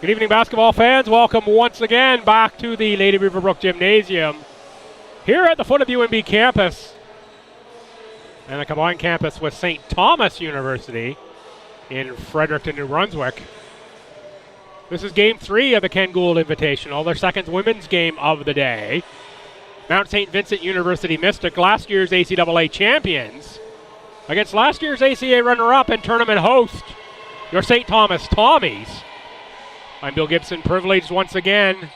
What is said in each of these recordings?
Good evening, basketball fans. Welcome once again back to the Lady Beaverbrook Gymnasium here at the foot of UNB campus and a combined campus with St. Thomas University in Fredericton, New Brunswick. This is Game 3 of the Ken Gould Invitational, their second women's game of the day. Mount St. Vincent University Mystic, last year's ACAA champions, against last year's ACA runner-up and tournament host, your St. Thomas Tommies. I'm Bill Gibson, privileged once again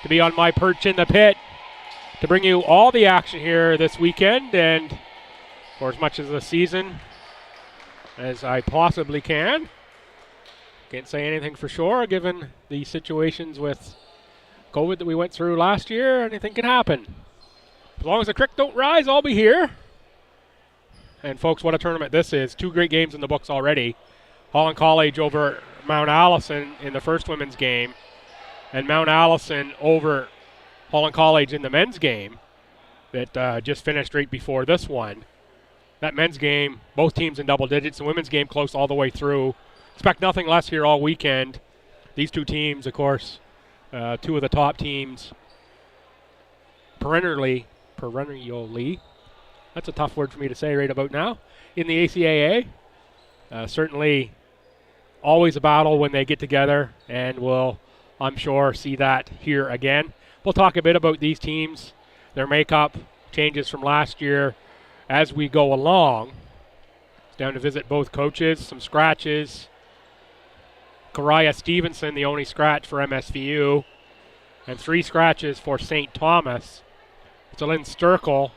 to be on my perch in the pit to bring you all the action here this weekend and for as much of the season as I possibly can. Can't say anything for sure given the situations with COVID that we went through last year. Anything can happen. As long as the creek don't rise, I'll be here. And folks, what a tournament this is. Two great games in the books already. Holland College over Mount Allison in the first women's game, and Mount Allison over Holland College in the men's game that just finished right before this one. That men's game, both teams in double digits. The women's game close all the way through. Expect nothing less here all weekend. These two teams, of course, two of the top teams perennially, that's a tough word for me to say right about now, in the ACAA. Certainly always a battle when they get together, and we'll, I'm sure, see that here again. We'll talk a bit about these teams, their makeup, changes from last year as we go along. It's down to visit both coaches, some scratches. Karaya Stevenson, the only scratch for MSVU, and 3 scratches for St. Thomas. So Lynn Sturkle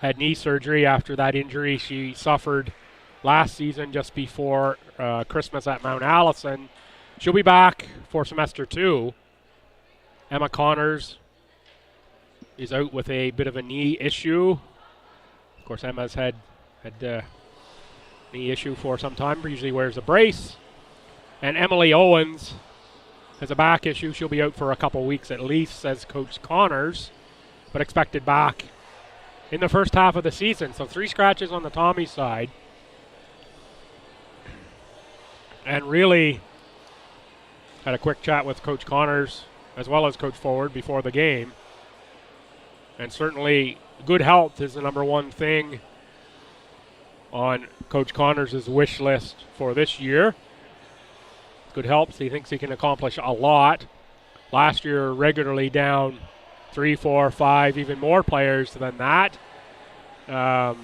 had knee surgery after that injury she suffered last season just before Christmas at Mount Allison. She'll be back for semester 2. Emma Connors is out with a bit of a knee issue. Of course, Emma's had a knee issue for some time. Usually wears a brace. And Emily Owens has a back issue. She'll be out for a couple weeks at least, says Coach Connors, but expected back in the first half of the season. So 3 scratches on the Tommy side. And really had a quick chat with Coach Connors as well as Coach Forward before the game. And certainly good health is the number one thing on Coach Connors' wish list for this year. Good health. He thinks he can accomplish a lot. Last year regularly down 3, 4, 5, even more players than that. And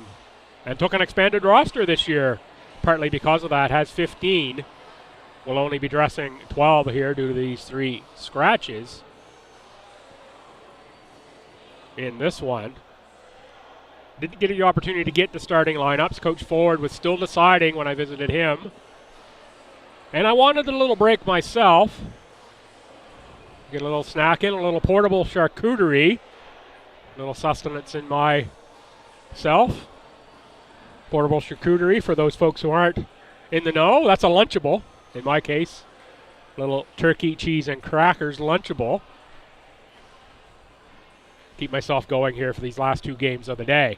took an expanded roster this year. Partly because of that, has 15. Will only be dressing 12 here due to these 3 scratches in this one. Didn't get the opportunity to get the starting lineups. Coach Ford was still deciding when I visited him. And I wanted a little break myself. Get a little snack in, a little portable charcuterie. A little sustenance in myself. Portable charcuterie for those folks who aren't in the know. That's a Lunchable. In my case, little turkey, cheese, and crackers Lunchable. Keep myself going here for these last 2 games of the day.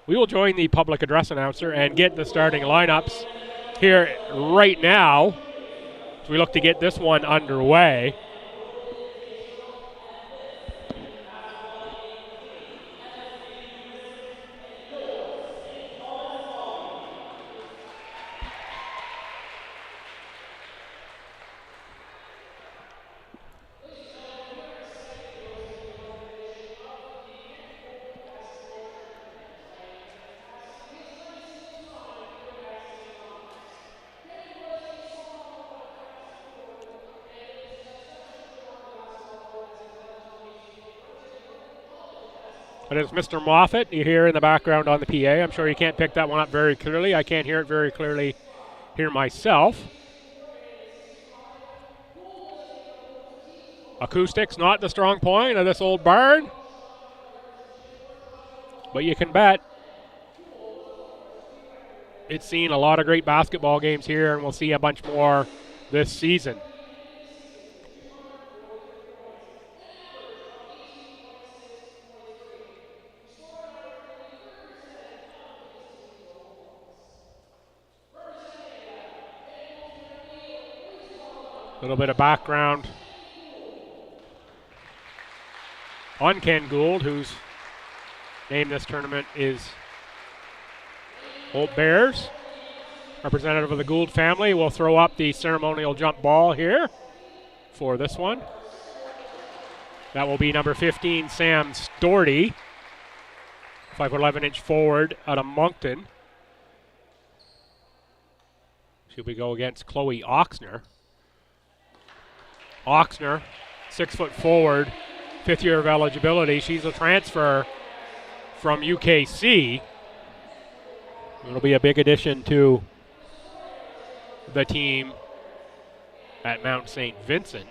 We will join the public address announcer and get the starting lineups here right now as we look to get this one underway. But it's Mr. Moffat you hear in the background on the PA. I'm sure you can't pick that one up very clearly. I can't hear it very clearly here myself. Acoustics not the strong point of this old barn. But you can bet it's seen a lot of great basketball games here, and we'll see a bunch more this season. A little bit of background on Ken Gould, whose name this tournament is Old Bears. Representative of the Gould family will throw up the ceremonial jump ball here for this one. That will be number 15, Sam Storty, 5'11" forward out of Moncton. She'll be go against Chloe Oxner. Oxner, 6 foot forward, 5th year of eligibility. She's a transfer from UKC. It'll be a big addition to the team at Mount St. Vincent.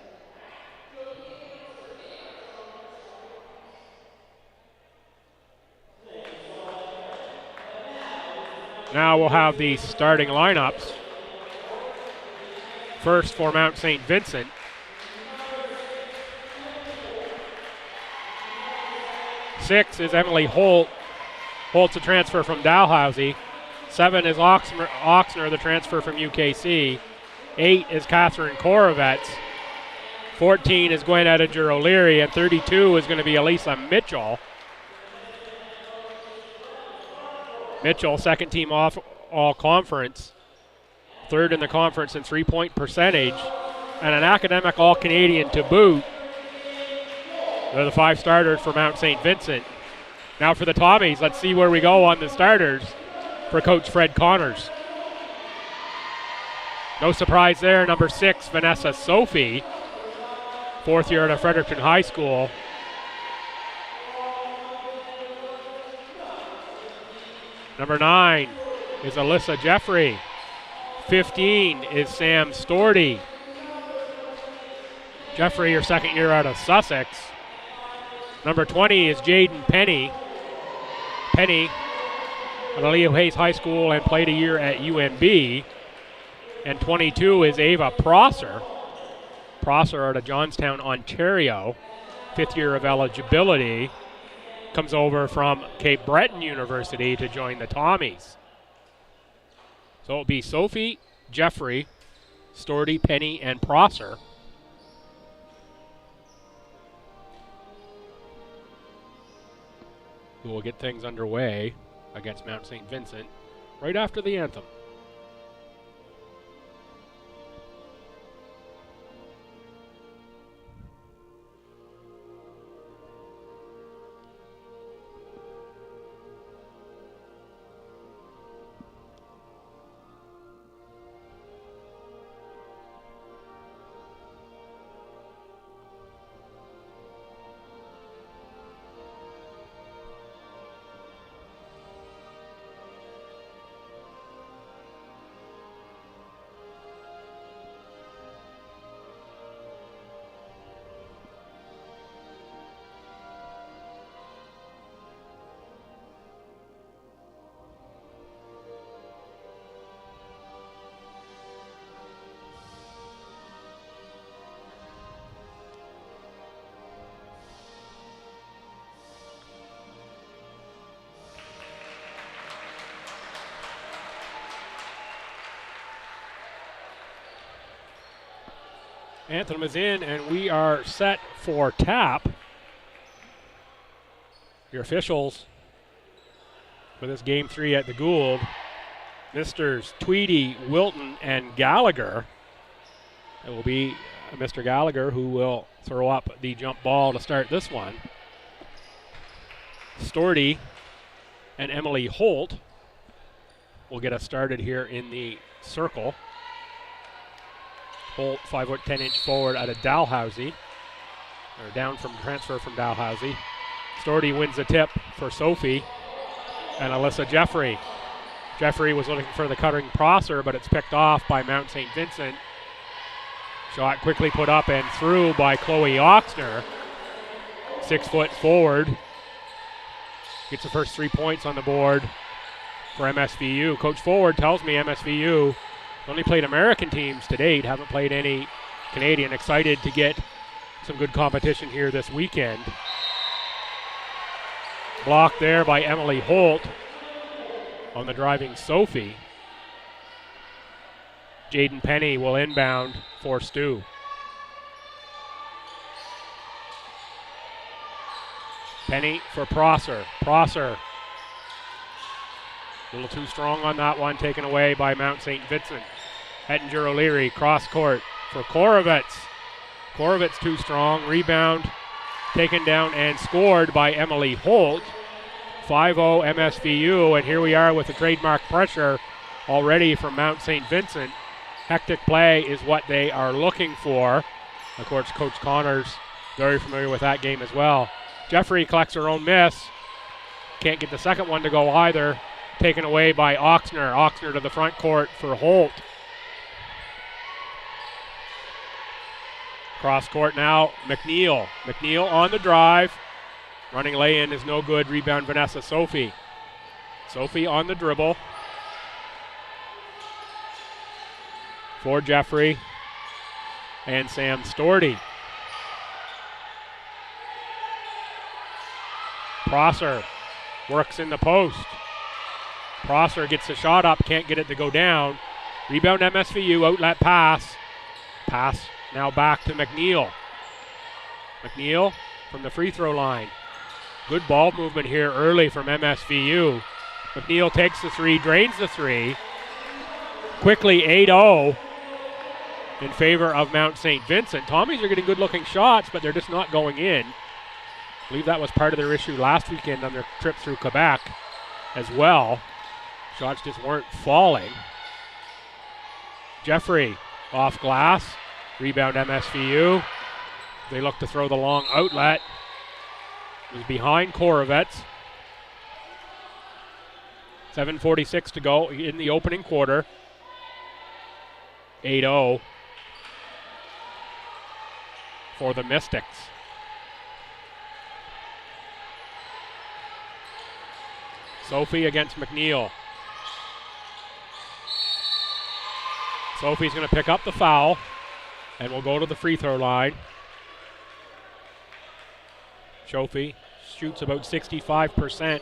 Now we'll have the starting lineups. First for Mount St. Vincent. Six is Emily Holt. Holt's a transfer from Dalhousie. 7 is Oxner, the transfer from UKC. 8 is Catherine Korovets. 14 is Gwen Edinger O'Leary, and 32 is going to be Elisa Mitchell. Mitchell, second team off all conference, 3rd in the conference in 3-point percentage, and an academic all-Canadian to boot. They're the 5 starters for Mount St. Vincent. Now for the Tommies, let's see where we go on the starters for Coach Fred Connors. No surprise there, number 6, Vanessa Sophie, 4th year at Fredericton High School. Number 9 is Alyssa Jeffrey. 15 is Sam Storty. Jeffrey, your 2nd year out of Sussex. Number 20 is Jaden Penny. Penny at Leo Hayes High School and played a year at UMB. And 22 is Ava Prosser. Prosser out of Johnstown, Ontario. 5th year of eligibility. Comes over from Cape Breton University to join the Tommies. So it'll be Sophie, Jeffrey, Storty, Penny, and Prosser. Who will get things underway against Mount St. Vincent right after the anthem. Anthem is in, and we are set for tap. Your officials for this Game 3 at the Gould, Misters Tweedy, Wilton, and Gallagher. It will be Mr. Gallagher who will throw up the jump ball to start this one. Storty and Emily Holt will get us started here in the circle. Holt, 5'10" forward out of Dalhousie, or down from transfer from Dalhousie. Storty wins the tip for Sophie and Alyssa Jeffrey. Jeffrey was looking for the cutting Prosser, but it's picked off by Mount St. Vincent. Shot quickly put up and through by Chloe Oxner. 6 foot forward. Gets the first 3 points on the board for MSVU. Coach Forward tells me MSVU only played American teams to date, haven't played any Canadian. Excited to get some good competition here this weekend. Blocked there by Emily Holt on the driving Sophie. Jaden Penny will inbound for Stu. Penny for Prosser. Prosser. A little too strong on that one, taken away by Mount St. Vincent. Ettinger O'Leary, cross court for Korovitz. Korovitz too strong. Rebound taken down and scored by Emily Holt. 5-0 MSVU, and here we are with the trademark pressure already from Mount St. Vincent. Hectic play is what they are looking for. Of course, Coach Connors very familiar with that game as well. Jeffrey collects her own miss. Can't get the second one to go either. Taken away by Oxner. Oxner to the front court for Holt. Cross court now, McNeil. McNeil on the drive. Running lay-in is no good. Rebound Vanessa Sophie. Sophie on the dribble. For Jeffrey and Sam Storty. Prosser works in the post. Prosser gets the shot up, can't get it to go down. Rebound MSVU, outlet pass. Pass now back to McNeil. McNeil from the free throw line. Good ball movement here early from MSVU. McNeil takes the three, drains the three. Quickly 8-0 in favor of Mount St. Vincent. Tommies are getting good looking shots, but they're just not going in. I believe that was part of their issue last weekend on their trip through Quebec as well. Shots just weren't falling. Jeffrey off glass. Rebound MSVU. They look to throw the long outlet. It was behind Korovitz. 7:46 to go in the opening quarter. 8-0 for the Mystics. Sophie against McNeil. Sophie's going to pick up the foul and will go to the free throw line. Sophie shoots about 65%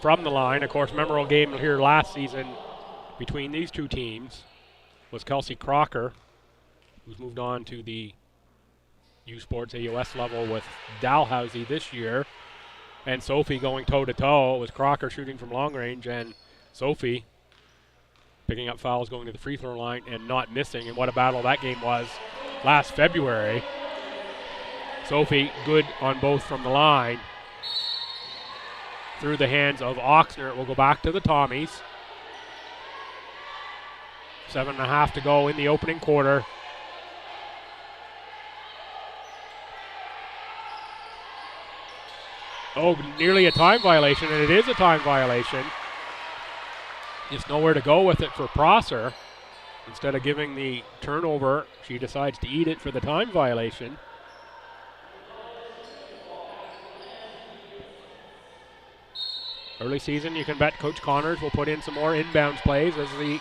from the line. Of course, memorable game here last season between these two teams was Kelsey Crocker, who's moved on to the U Sports AUS level with Dalhousie this year. And Sophie going toe-to-toe. It was Crocker shooting from long range and Sophie picking up fouls, going to the free throw line and not missing. And what a battle that game was last February. Sophie good on both from the line. Through the hands of Oxner. It will go back to the Tommies. 7.5 to go in the opening quarter. Oh, nearly a time violation, and it is a time violation. Just nowhere to go with it for Prosser. Instead of giving the turnover, she decides to eat it for the time violation. Early season, you can bet Coach Connors will put in some more inbounds plays as the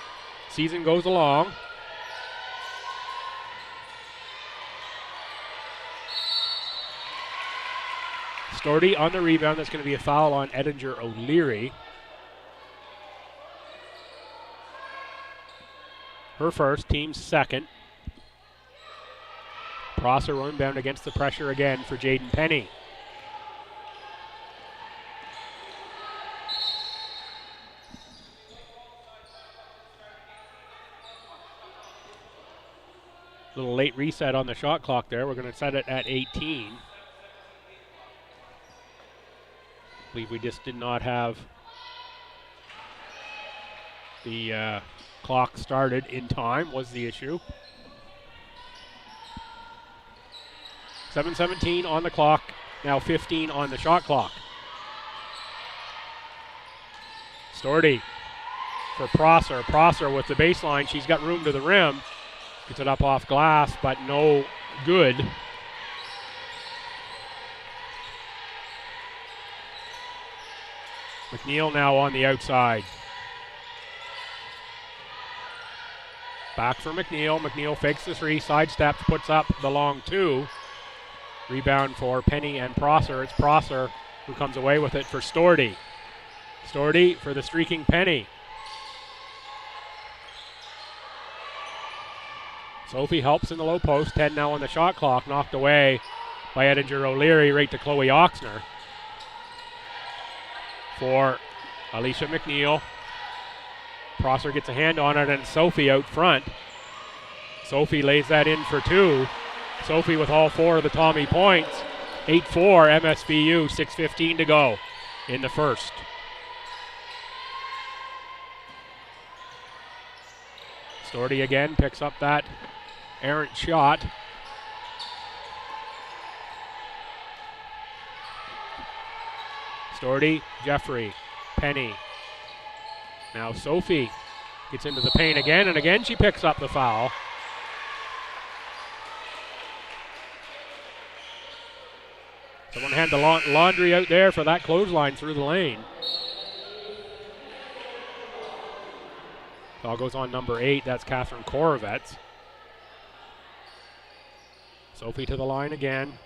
season goes along. Storty on the rebound. That's going to be a foul on Ettinger O'Leary. Her first, team's second. Prosser inbound against the pressure again for Jaden Penny. Little late reset on the shot clock there. We're going to set it at 18. I believe we just did not have the clock started in time was the issue. 7:17 on the clock, now 15 on the shot clock. Storty for Prosser. Prosser with the baseline. She's got room to the rim. Gets it up off glass, but no good. McNeil now on the outside. Back for McNeil. McNeil fakes the three, sidesteps, puts up the long two. Rebound for Penny and Prosser. It's Prosser who comes away with it for Storty. Storty for the streaking Penny. Sophie helps in the low post. 10 now on the shot clock. Knocked away by Ettinger O'Leary right to Chloe Oxner. for Alicia McNeil. Prosser gets a hand on it, and Sophie out front. Sophie lays that in for 2. Sophie with all 4 of the Tommy points. 8-4 MSVU, 6:15 to go in the first. Storty again picks up that errant shot. Storty, Jeffrey, Penny. Now Sophie gets into the paint again, and again she picks up the foul. Someone had the laundry out there for that clothesline through the lane. Foul goes on number 8. That's Catherine Korovets. Sophie to the line again.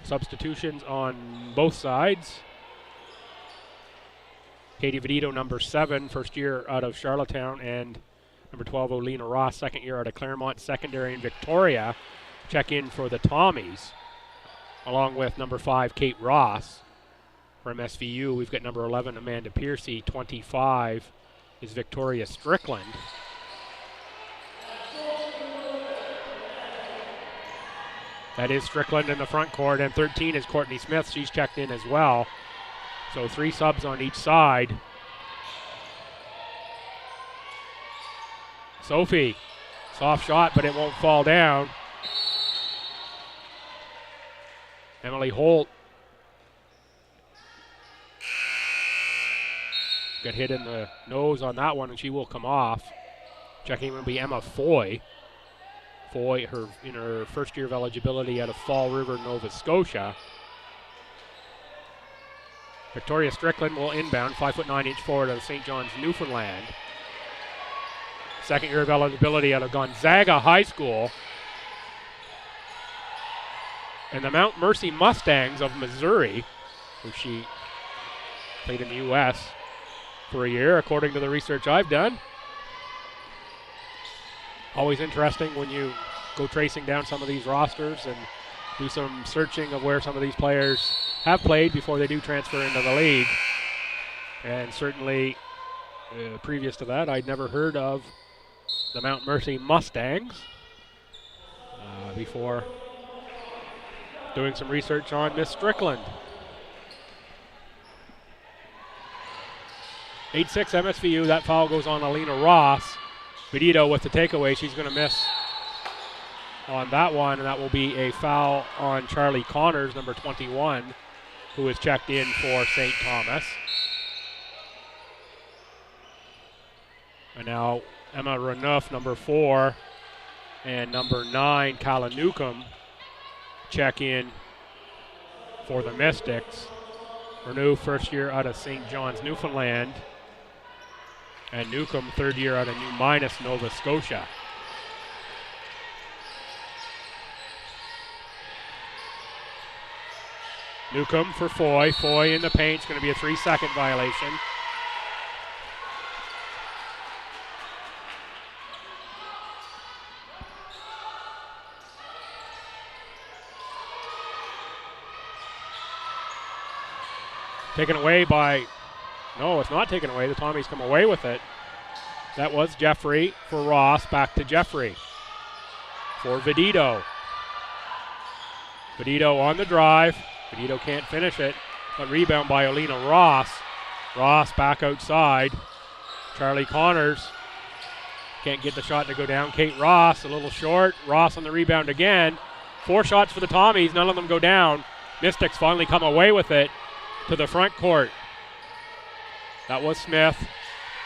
Substitutions on both sides. Katie Vedito, number 7, first year out of Charlottetown, and number 12, Olena Ross, second year out of Claremont Secondary in Victoria, check in for the Tommies, along with number 5, Kate Ross. For MSVU, we've got number 11, Amanda Piercy. 25 is Victoria Strickland. That is Strickland in the front court, and 13 is Courtney Smith. She's checked in as well. So 3 subs on each side. Sophie, soft shot, but it won't fall down. Emily Holt got hit in the nose on that one, and she will come off. Checking will be Emma Foy. Foy, in her first year of eligibility out of Fall River, Nova Scotia. Victoria Strickland will inbound, 5'9" forward out of St. John's, Newfoundland. Second year of eligibility out of Gonzaga High School. And the Mount Mercy Mustangs of Missouri, who she played in the U.S. for a year, according to the research I've done. Always interesting when you go tracing down some of these rosters and do some searching of where some of these players have played before they do transfer into the league. And certainly, previous to that, I'd never heard of the Mount Mercy Mustangs before doing some research on Miss Strickland. 8-6 MSVU. That foul goes on Alina Ross. Benito with the takeaway. She's going to miss on that one, and that will be a foul on Charlie Connors, number 21, who is checked in for St. Thomas. And now Emma Renouf, number 4, and number 9, Calla Newcomb, check in for the Mystics. Renouf, first year out of St. John's, Newfoundland. And Newcomb, third year out of New Minas, Nova Scotia. Newcomb for Foy. Foy in the paint. It's going to be a 3-second violation. Taken away by... No, it's not taken away. The Tommies come away with it. That was Jeffrey for Ross. Back to Jeffrey for Vedito. Vedito on the drive. Vedito can't finish it, but rebound by Alina Ross. Ross back outside. Charlie Connors can't get the shot to go down. Kate Ross a little short. Ross on the rebound again. 4 shots for the Tommies. None of them go down. Mystics finally come away with it to the front court. That was Smith.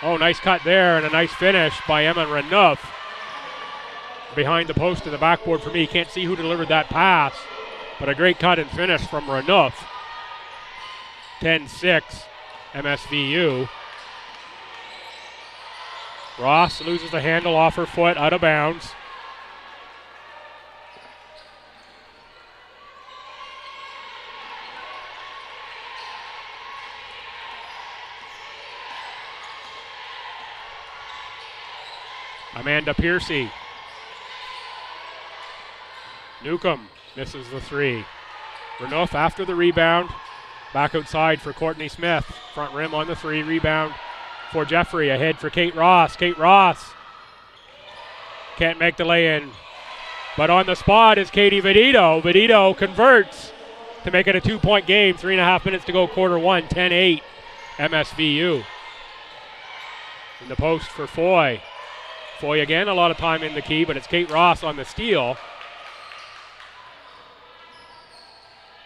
Oh, nice cut there and a nice finish by Emma Renouf. Behind the post to the backboard for me. Can't see who delivered that pass, but a great cut and finish from Renouf. 10-6 MSVU. Ross loses the handle off her foot, out of bounds. Amanda Piercy. Newcomb misses the 3. Renouf after the rebound. Back outside for Courtney Smith. Front rim on the 3. Rebound for Jeffrey. Ahead for Kate Ross. Kate Ross can't make the lay-in. But on the spot is Katie Vedito. Vedito converts to make it a 2-point game. 3.5 minutes to go, quarter 1. 10-8 MSVU. In the post for Foy. Foy again, a lot of time in the key, but it's Kate Ross on the steal.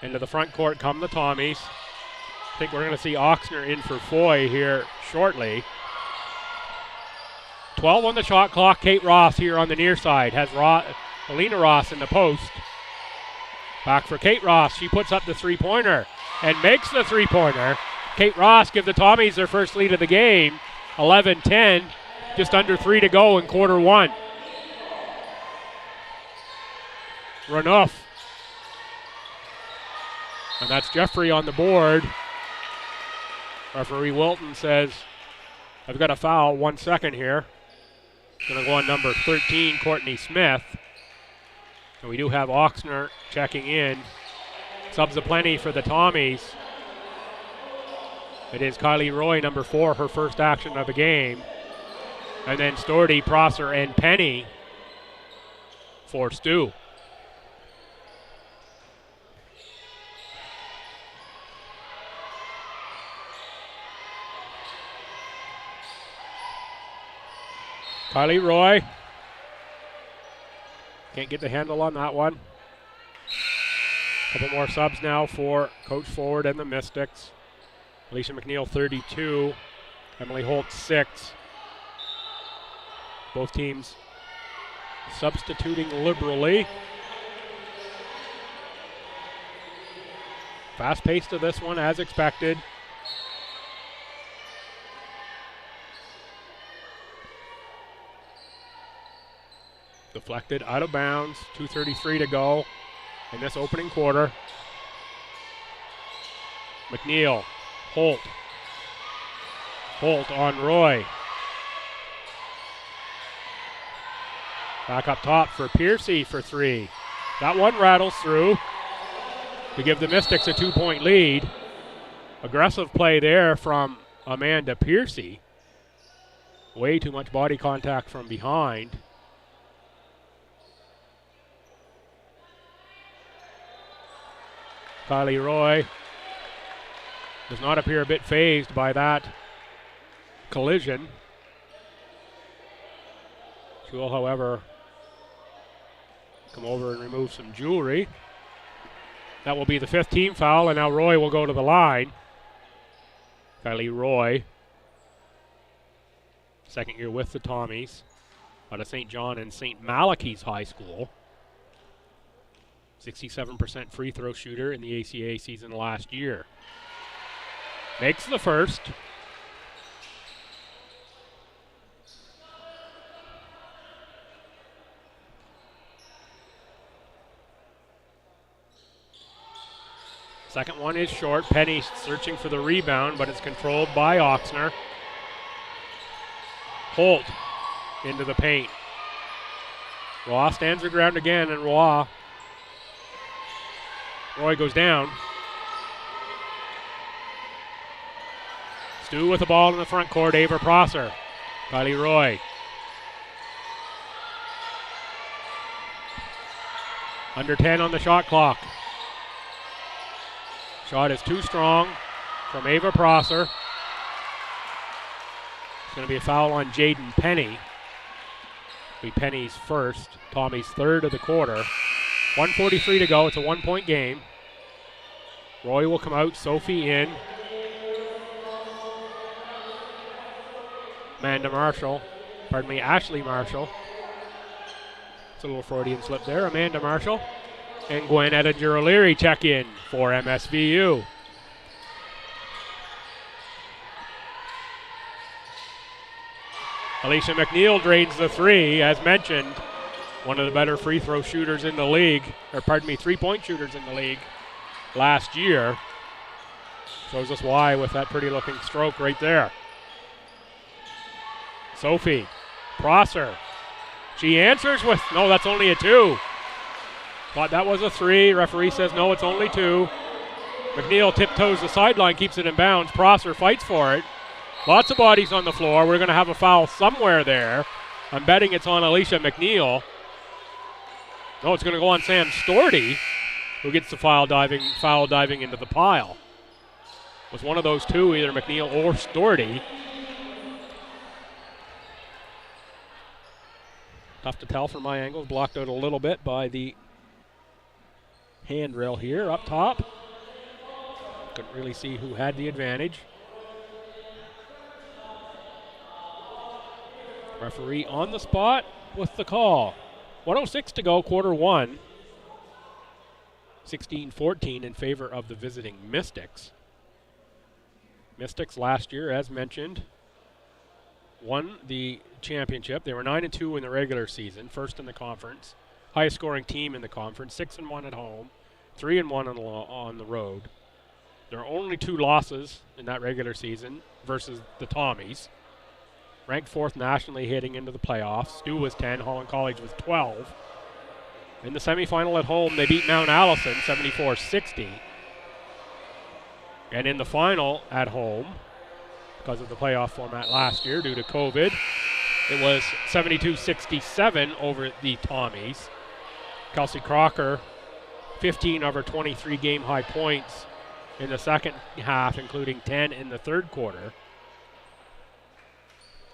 Into the front court come the Tommies. I think we're going to see Oxner in for Foy here shortly. 12 on the shot clock. Kate Ross here on the near side. Has Alina Ross in the post. Back for Kate Ross. She puts up the three-pointer and makes the three-pointer. Kate Ross give the Tommies their first lead of the game. 11-10. Just under 3 to go in quarter 1. Renouf. And that's Jeffrey on the board. Referee Wilton says, I've got a foul, 1 second here. Going to go on number 13, Courtney Smith. And we do have Oxner checking in. Subs aplenty for the Tommies. It is Kylie Roy, number 4, her first action of the game. And then Storty, Prosser, and Penny for STU. Kylie Roy. Can't get the handle on that one. Couple more subs now for Coach Forward and the Mystics. Alicia McNeil, 32. Emily Holt, 6. Both teams substituting liberally. Fast pace to this one as expected. Deflected out of bounds. 2:33 to go in this opening quarter. McNeil, Holt. Holt on Roy. Back up top for Piercy for 3. That one rattles through to give the Mystics a 2-point lead. Aggressive play there from Amanda Piercy. Way too much body contact from behind. Kylie Roy does not appear a bit phased by that collision. She will, however, come over and remove some jewelry. That will be the 5th team foul, and now Roy will go to the line. Kylie Roy, second year with the Tommies out of St. John and St. Malachy's High School. 67% free throw shooter in the ACA season last year. Makes the first. Second one is short. Penny searching for the rebound, but it's controlled by Oxner. Holt into the paint. Roy stands her ground again, and Roy goes down. STU with the ball in the front court. Ava Prosser. Kylie Roy. Under 10 on the shot clock. Shot is too strong from Ava Prosser. It's going to be a foul on Jaden Penny. Be Penny's first. Tommy's 3rd of the quarter. 1:43 to go. It's a 1-point game. Roy will come out. Sophie in. Ashley Marshall. It's a little Freudian slip there. Amanda Marshall. And Gwen Ettinger-O'Leary check in for MSVU. Alicia McNeil drains the 3, as mentioned. One of the better free throw shooters in the league, three-point shooters in the league last year. Shows us why with that pretty looking stroke right there. Sophie Prosser. She answers with, no, that's only a 2. Thought that was a 3. Referee says no, it's only 2. McNeil tiptoes the sideline, keeps it in bounds. Prosser fights for it. Lots of bodies on the floor. We're going to have a foul somewhere there. I'm betting it's on Alicia McNeil. No, it's going to go on Sam Storty, who gets the foul diving into the pile. It was one of those two, either McNeil or Storty. Tough to tell from my angle. Blocked out a little bit by the handrail here up top. Couldn't really see who had the advantage. Referee on the spot with the call. 1:06 to go, quarter one. 16-14 in favor of the visiting Mystics. Mystics last year, as mentioned, won the championship. They were 9-2 in the regular season, first in the conference. Highest scoring team in the conference, 6-1 at home, 3-1 on the road. There are only 2 losses in that regular season versus the Tommies. Ranked 4th nationally heading into the playoffs. STU was 10, Holland College was 12. In the semifinal at home, they beat Mount Allison 74-60. And in the final at home, because of the playoff format last year due to COVID, it was 72-67 over the Tommies. Kelsey Crocker, 15 of her 23 game-high points in the second half, including 10 in the third quarter.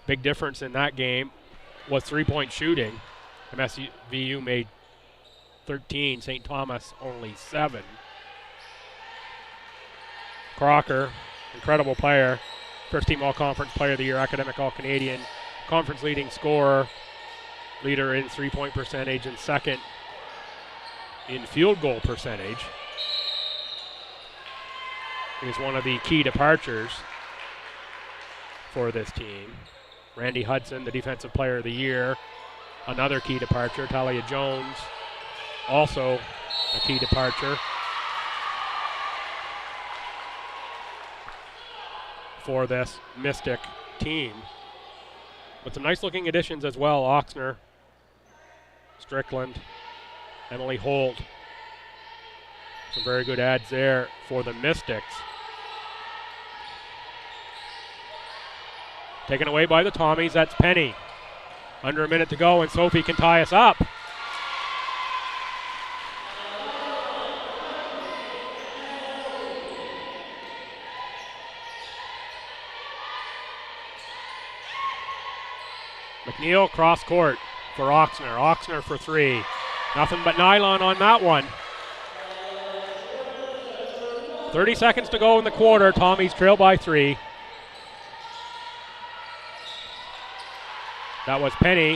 Big difference in that game was three-point shooting. MSVU made 13, St. Thomas only 7. Crocker, incredible player, first team all-conference player of the year, academic all-Canadian, conference leading scorer, leader in three-point percentage, and second in field goal percentage. Is one of the key departures for this team. Randy Hudson, the defensive player of the year, another key departure. Talia Jones, also a key departure for this Mystic team. With some nice looking additions as well. Oxner, Strickland, Emily Holt. Some very good adds there for the Mystics. Taken away by the Tommies, that's Penny. Under a minute to go, and Sophie can tie us up. McNeil cross court for Oxner. Oxner for 3. Nothing but nylon on that one. 30 seconds to go in the quarter. Tommies trail by 3. That was Penny.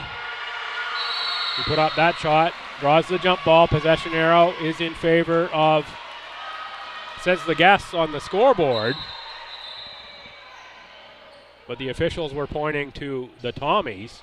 He put up that shot, draws the jump ball. Possession arrow is in favor of, says the guests on the scoreboard. But the officials were pointing to the Tommies.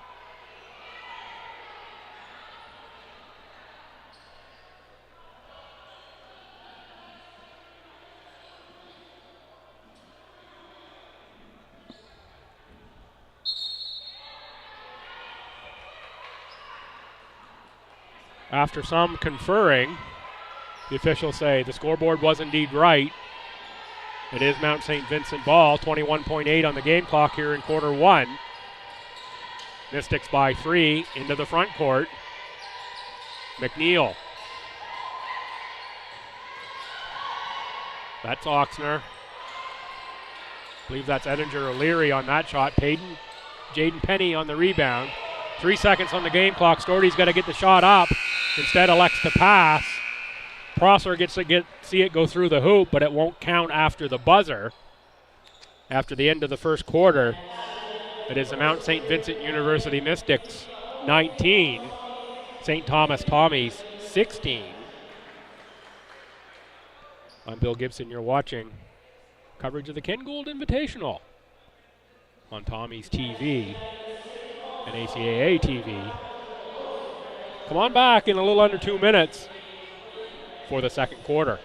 After some conferring, the officials say the scoreboard was indeed right. It is Mount St. Vincent ball, 21.8 on the game clock here in quarter one. Mystics by 3 into the front court. McNeil. That's Oxner. I believe that's Edinger O'Leary on that shot. Jaden Penny on the rebound. 3 seconds on the game clock. Storty's got to get the shot up. Instead elects to pass. Prosser gets to see it go through the hoop, but it won't count after the buzzer. After the end of the first quarter, it is the Mount St. Vincent University Mystics 19, St. Thomas Tommies 16. I'm Bill Gibson. You're watching coverage of the Ken Gould Invitational on Tommies TV and ACAA TV. Come on back in a little under 2 minutes for the second quarter.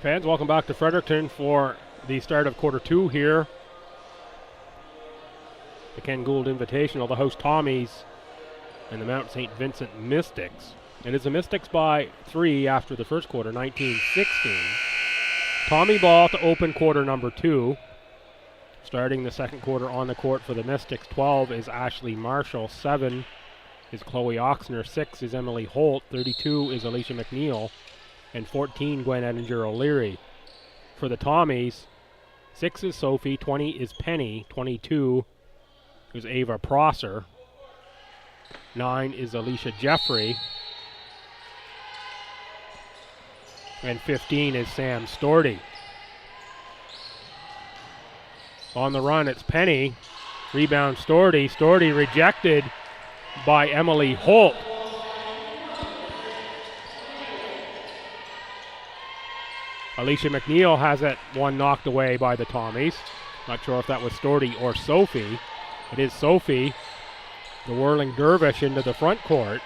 Fans, welcome back to Fredericton for the start of quarter 2 here. The Ken Gould Invitational, the host Tommies and the Mount St. Vincent Mystics. And it's the Mystics by 3 after the first quarter, 19-16. Tommy ball to open quarter number 2. Starting the second quarter on the court for the Mystics, 12 is Ashley Marshall, 7 is Chloe Oxner, 6 is Emily Holt, 32 is Alicia McNeil, and 14 Gwen Edinger O'Leary. For the Tommies, 6 is Sophie, 20 is Penny, 22 is Ava Prosser, 9 is Alicia Jeffrey, and 15 is Sam Storty. On the run, it's Penny. Rebound Storty. Storty rejected by Emily Holt. Alicia McNeil has it one knocked away by the Tommies. Not sure if that was Storty or Sophie. It is Sophie, the whirling dervish into the front court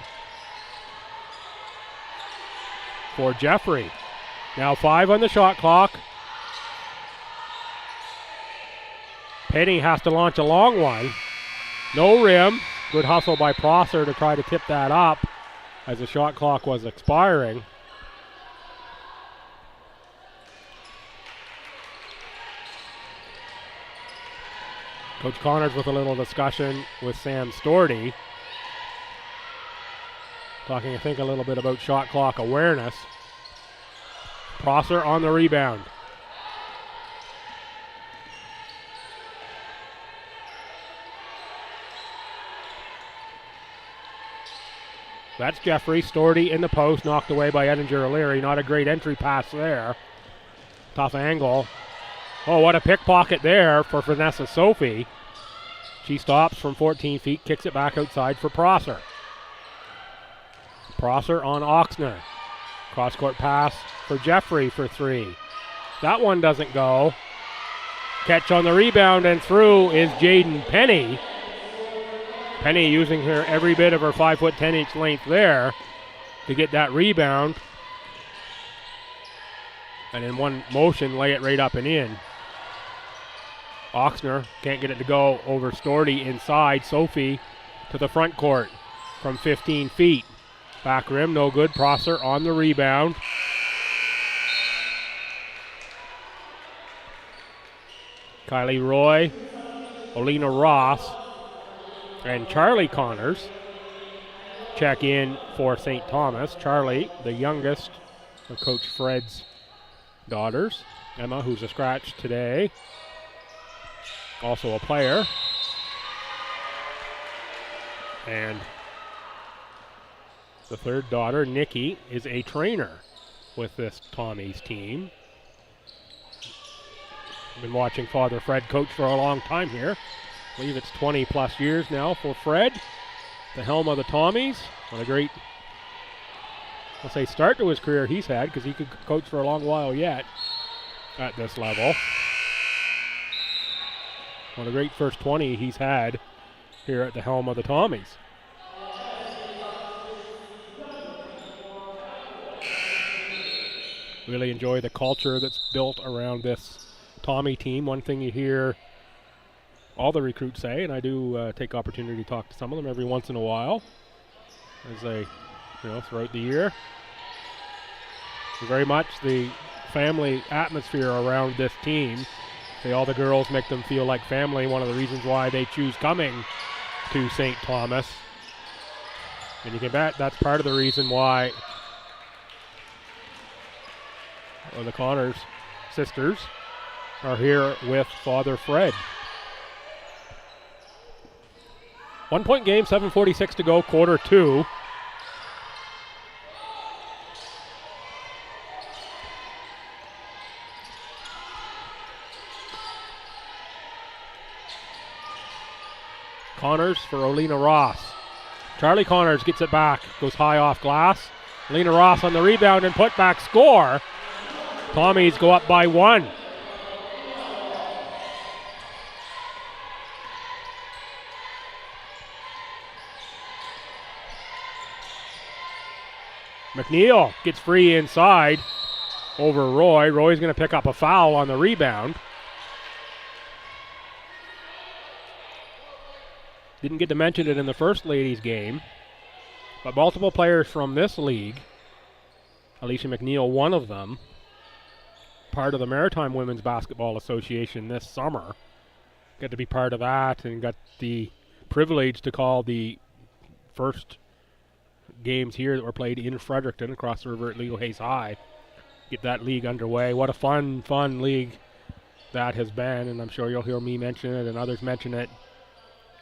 for Jeffrey. Now 5 on the shot clock. Penny has to launch a long one. No rim. Good hustle by Prosser to try to tip that up as the shot clock was expiring. Coach Connors with a little discussion with Sam Storty. Talking, I think, a little bit about shot clock awareness. Prosser on the rebound. That's Jeffrey. Storty in the post, knocked away by Edinger O'Leary. Not a great entry pass there. Tough angle. Oh, what a pickpocket there for Vanessa Sophie. She stops from 14 feet, kicks it back outside for Prosser. Prosser on Oxner. Cross-court pass for Jeffrey for 3. That one doesn't go. Catch on the rebound and through is Jaden Penny. Penny using her every bit of her 5'10" inch length there to get that rebound. And in one motion, lay it right up and in. Oxner can't get it to go over Storty inside. Sophie to the front court from 15 feet. Back rim, no good. Prosser on the rebound. Kylie Roy, Olena Ross, and Charlie Connors check in for St. Thomas. Charlie, the youngest of Coach Fred's daughters. Emma, who's a scratch today, also a player. And the third daughter, Nikki, is a trainer with this Tommies team. Been watching Father Fred coach for a long time here. I believe it's 20 plus years now for Fred, the helm of the Tommies. What a great, I'll say, start to his career he's had, because he could coach for a long while yet at this level. What a great first 20 he's had here at the helm of the Tommies. Really enjoy the culture that's built around this Tommy team. One thing you hear all the recruits say, and I do take opportunity to talk to some of them every once in a while as they, throughout the year. Very much the family atmosphere around this team. All the girls make them feel like family. One of the reasons why they choose coming to St. Thomas. And you can bet that's part of the reason why the Connors sisters are here with Father Fred. 1 point game, 7:46 to go, quarter 2. Connors for Olena Ross. Charlie Connors gets it back, goes high off glass. Olena Ross on the rebound and put back score. Tommies go up by 1. McNeil gets free inside. over Roy. Roy's going to pick up a foul on the rebound. Didn't get to mention it in the first ladies game, but multiple players from this league, Alicia McNeil, one of them, part of the Maritime Women's Basketball Association this summer, got to be part of that and got the privilege to call the first games here that were played in Fredericton across the river at Leo Hayes High. Get that league underway. What a fun league that has been, and I'm sure you'll hear me mention it and others mention it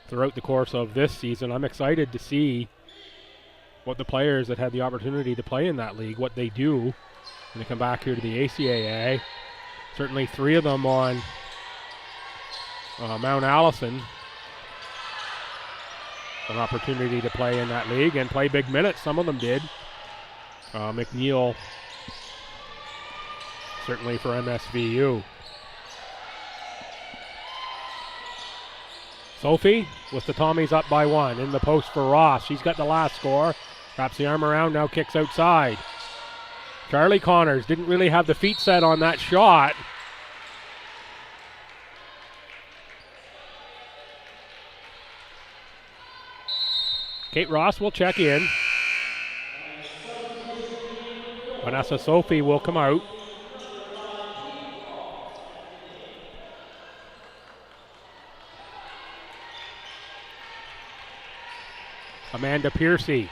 throughout the course of this season. I'm excited to see what the players that had the opportunity to play in that league, what they do when they come back here to the ACAA. Certainly 3 of them on Mount Allison, an opportunity to play in that league and play big minutes. Some of them did. McNeil certainly for MSVU. Sophie with the Tommies up by 1 in the post for Ross. She's got the last score. Wraps the arm around, now kicks outside. Charlie Connors didn't really have the feet set on that shot. Kate Ross will check in. Vanessa Sophie will come out. Amanda Piercy.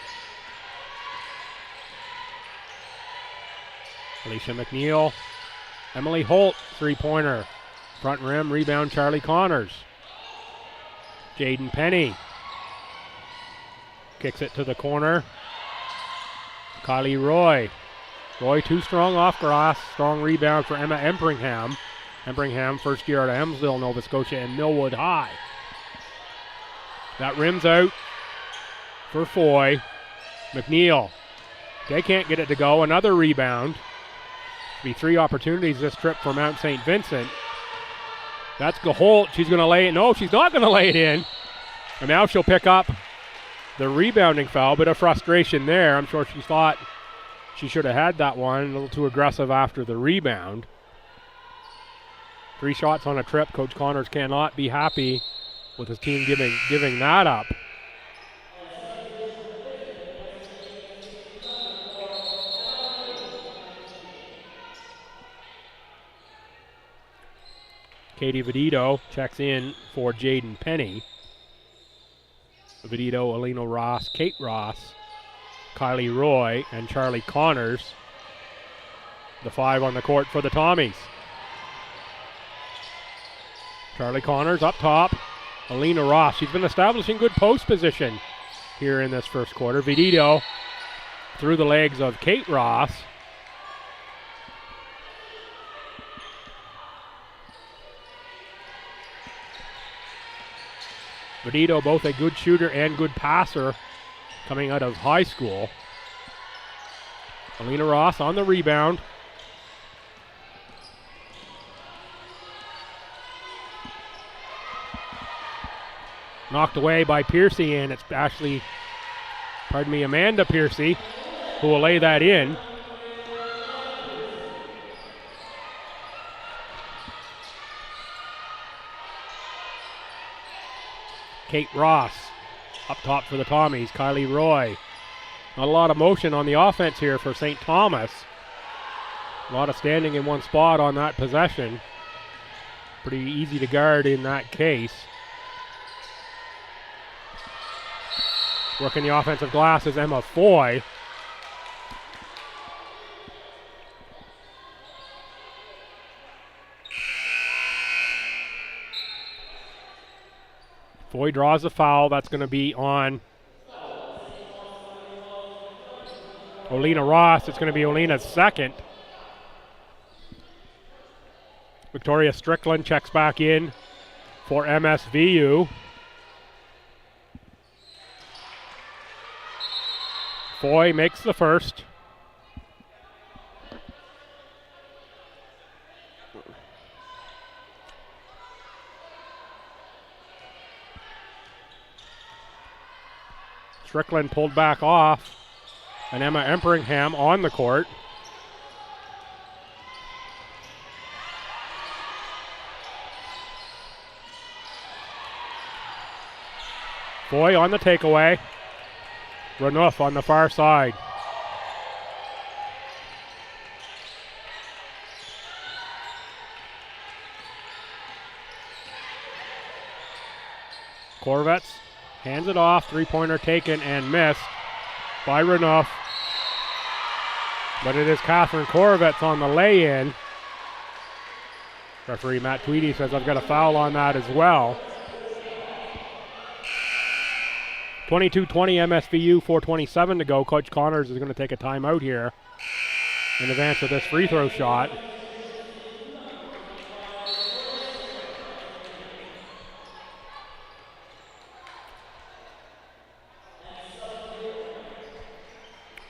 Alicia McNeil. Emily Holt, three-pointer. Front rim, rebound, Charlie Connors. Jaden Penny. Kicks it to the corner. Kylie Roy. Roy too strong off grass. Strong rebound for Emma Empringham. Empringham, first year at Elmsville, Nova Scotia, and Millwood High. That rims out for Foy. McNeil. They can't get it to go. Another rebound. Be 3 opportunities this trip for Mount St. Vincent. That's Gaholt. She's going to lay it. No, she's not going to lay it in. And now she'll pick up the rebounding foul. Bit of frustration there. I'm sure she thought she should have had that one. A little too aggressive after the rebound. 3 shots on a trip. Coach Connors cannot be happy with his team giving that up. Katie Vedito checks in for Jaden Penny. Vedito, Alina Ross, Kate Ross, Kylie Roy, and Charlie Connors. The 5 on the court for the Tommies. Charlie Connors up top. Alina Ross. She's been establishing good post position here in this first quarter. Vedito through the legs of Kate Ross. Vedito, both a good shooter and good passer coming out of high school. Alina Ross on the rebound. Knocked away by Piercy, and it's Amanda Piercy who will lay that in. Kate Ross up top for the Tommies. Kylie Roy. Not a lot of motion on the offense here for St. Thomas. A lot of standing in one spot on that possession. Pretty easy to guard in that case. Working the offensive glass is Emma Foy. Foy draws a foul. That's going to be on Olina Ross. It's going to be Olina's second. Victoria Strickland checks back in for MSVU. Foy makes the first. Strickland pulled back off, and Emma Empringham on the court. Foy on the takeaway. Renouf on the far side. Corvettes hands it off. Three-pointer taken and missed by Renouf. But it is Catherine Corvettes on the lay-in. Referee Matt Tweedy says I've got a foul on that as well. 22-20 MSVU, 4:27 to go. Coach Connors is going to take a timeout here in advance of this free throw shot.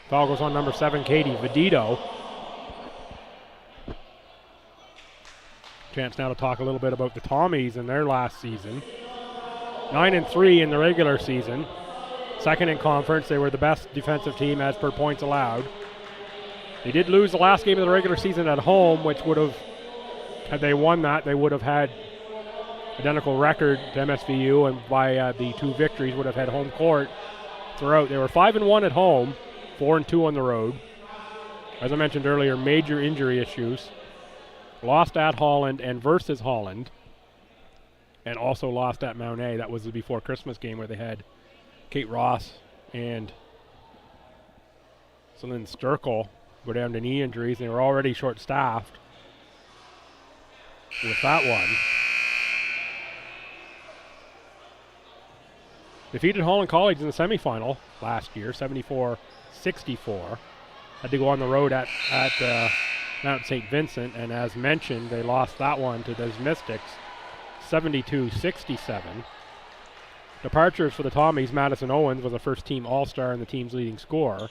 Foul goes on number 7, Katie Vedito. Chance now to talk a little bit about the Tommies in their last season. 9-3 in the regular season. Second in conference. They were the best defensive team as per points allowed. They did lose the last game of the regular season at home, which would have, had they won that, they would have had identical record to MSVU, and by the 2 victories would have had home court throughout. They were 5-1 at home, 4-2 on the road. As I mentioned earlier, major injury issues. Lost at Holland and versus Holland. And also lost at Mount A. That was the before Christmas game where they had Kate Ross and Celine Sturkle go down to knee injuries. They were already short-staffed with that one. Defeated Holland College in the semifinal last year, 74-64. Had to go on the road at Mount St. Vincent, and as mentioned, they lost that one to those Mystics, 72-67. Departures for the Tommies. Madison Owens was a first-team All-Star and the team's leading scorer.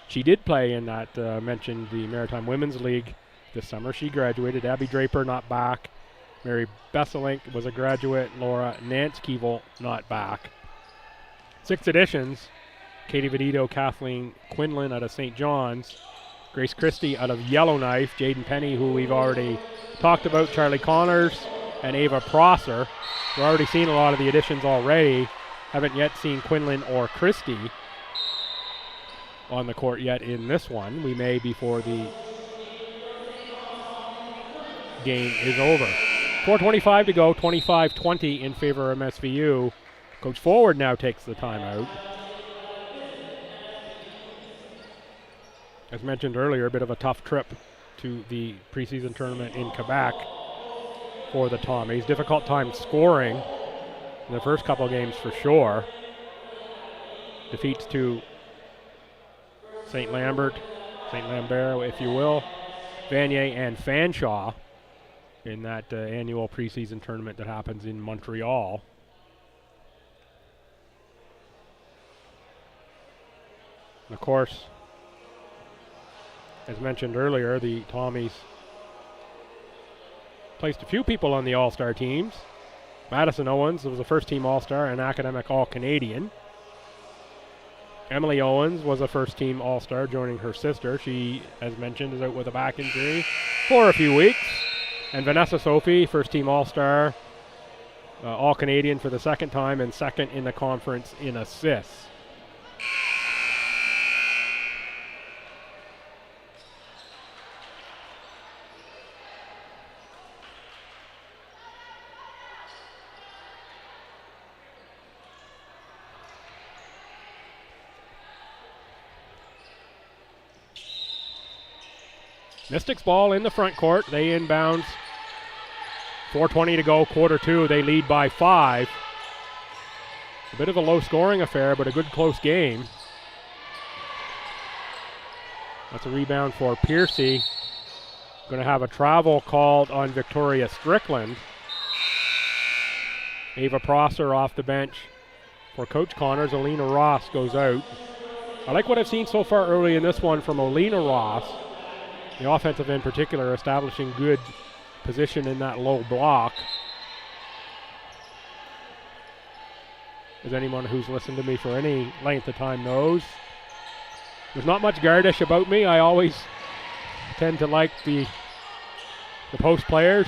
She did play in that mentioned the Maritime Women's League this summer. She graduated. Abby Draper not back. Mary Besselink was a graduate. Laura Nance-Keeble not back. 6 additions. Katie Vedito, Kathleen Quinlan out of St. John's. Grace Christie out of Yellowknife. Jaden Penny, who we've already talked about. Charlie Connors and Ava Prosser. We've already seen a lot of the additions already. Haven't yet seen Quinlan or Christie on the court yet in this one. We may before the game is over. 4:25 to go, 25-20 in favor of MSVU. Coach Forward now takes the timeout. As mentioned earlier, a bit of a tough trip to the preseason tournament in Quebec for the Tommies. Difficult time scoring in the first couple games for sure. Defeats to St. Lambert, if you will, Vanier and Fanshawe in that annual preseason tournament that happens in Montreal. And of course, as mentioned earlier, the Tommies placed a few people on the All-Star teams. Madison Owens was a first-team All-Star and academic All-Canadian. Emily Owens was a first-team All-Star, joining her sister. She, as mentioned, is out with a back injury for a few weeks. And Vanessa Sophie, first-team All-Star, All-Canadian for the second time, and second in the conference in assists. Mystics ball in the front court. They inbounds. 4:20 to go, quarter 2. They lead by 5. A bit of a low-scoring affair, but a good close game. That's a rebound for Piercy. Going to have a travel called on Victoria Strickland. Ava Prosser off the bench for Coach Connors. Alina Ross goes out. I like what I've seen so far early in this one from Alina Ross. The offensive in particular, establishing good position in that low block. As anyone who's listened to me for any length of time knows, there's not much guardish about me. I always tend to like the post players,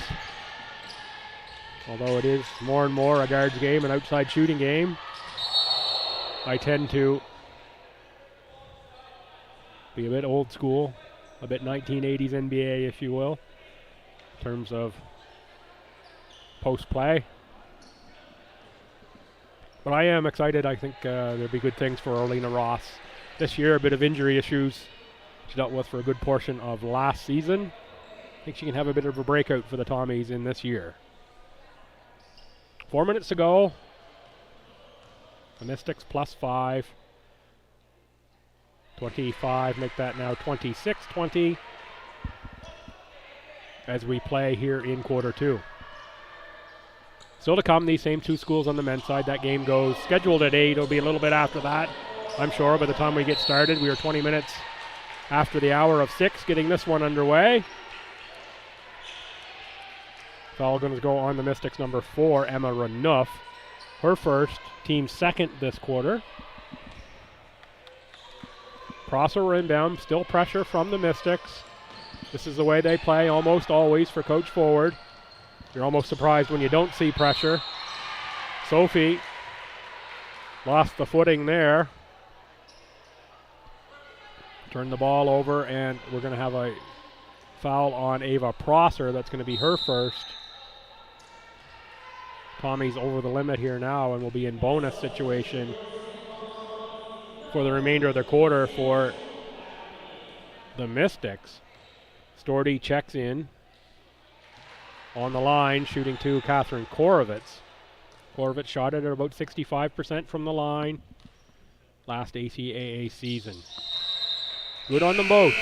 although it is more and more a guards game, an outside shooting game. I tend to be a bit old school, a bit 1980s NBA, if you will, in terms of post-play. But I am excited. I think there'll be good things for Orlena Ross this year. A bit of injury issues she dealt with for a good portion of last season. I think she can have a bit of a breakout for the Tommies in this year. 4 minutes to go. The Mystics +5. 25, make that now 26-20 as we play here in quarter 2. Still to come, these same two schools on the men's side. That game goes scheduled at 8. It'll be a little bit after that, I'm sure, by the time we get started. We are 20 minutes after the hour of 6 getting this one underway. Foul going to go on the Mystics number 4, Emma Renouf. Her first, team second this quarter. Prosser inbound, still pressure from the Mystics. This is the way they play almost always for Coach Forward. You're almost surprised when you don't see pressure. Sophie lost the footing there. Turned the ball over, and we're going to have a foul on Ava Prosser. That's going to be her first. Tommy's over the limit here now and will be in bonus situation for the remainder of the quarter for the Mystics. Stordy checks in. On the line, shooting to Catherine Korovitz. Korovitz shot it at about 65% from the line last ACAA season. Good on them both.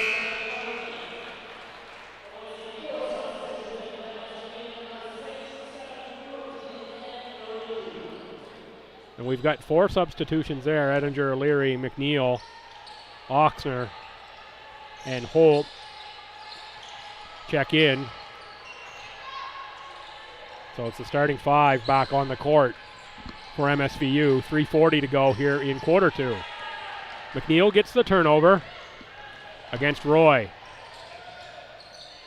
And we've got 4 substitutions there. Edinger, O'Leary, McNeil, Oxner, and Holt check in. So it's the starting 5 back on the court for MSVU. 3:40 to go here in quarter 2. McNeil gets the turnover against Roy.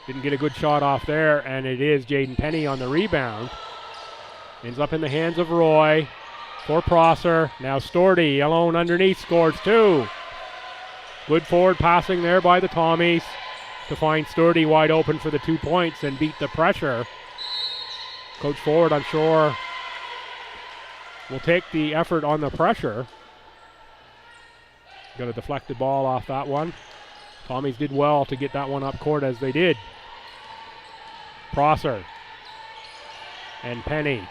Didn't get a good shot off there, and it is Jaden Penny on the rebound. Ends up in the hands of Roy for Prosser. Now Stordy alone underneath, scores 2. Good forward passing there by the Tommies to find Stordy wide open for the 2 points and beat the pressure. Coach Forward, I'm sure, will take the effort on the pressure. Got a deflected ball off that one. Tommies did well to get that one up court as they did. Prosser and Penny.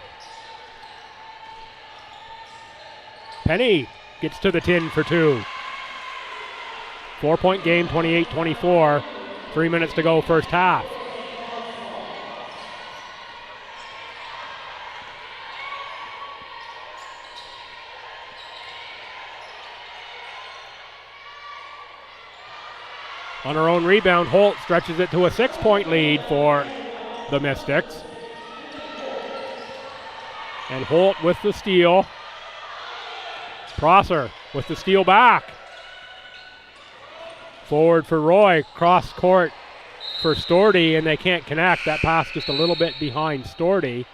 Penny gets to the tin for 2. 4-point game, 28-24. 3 minutes to go first half. On her own rebound, Holt stretches it to a 6-point lead for the Mystics. And Holt with the steal. Prosser with the steal back. Forward for Roy, cross court for Stordy, and they can't connect. That pass just a little bit behind Stordy.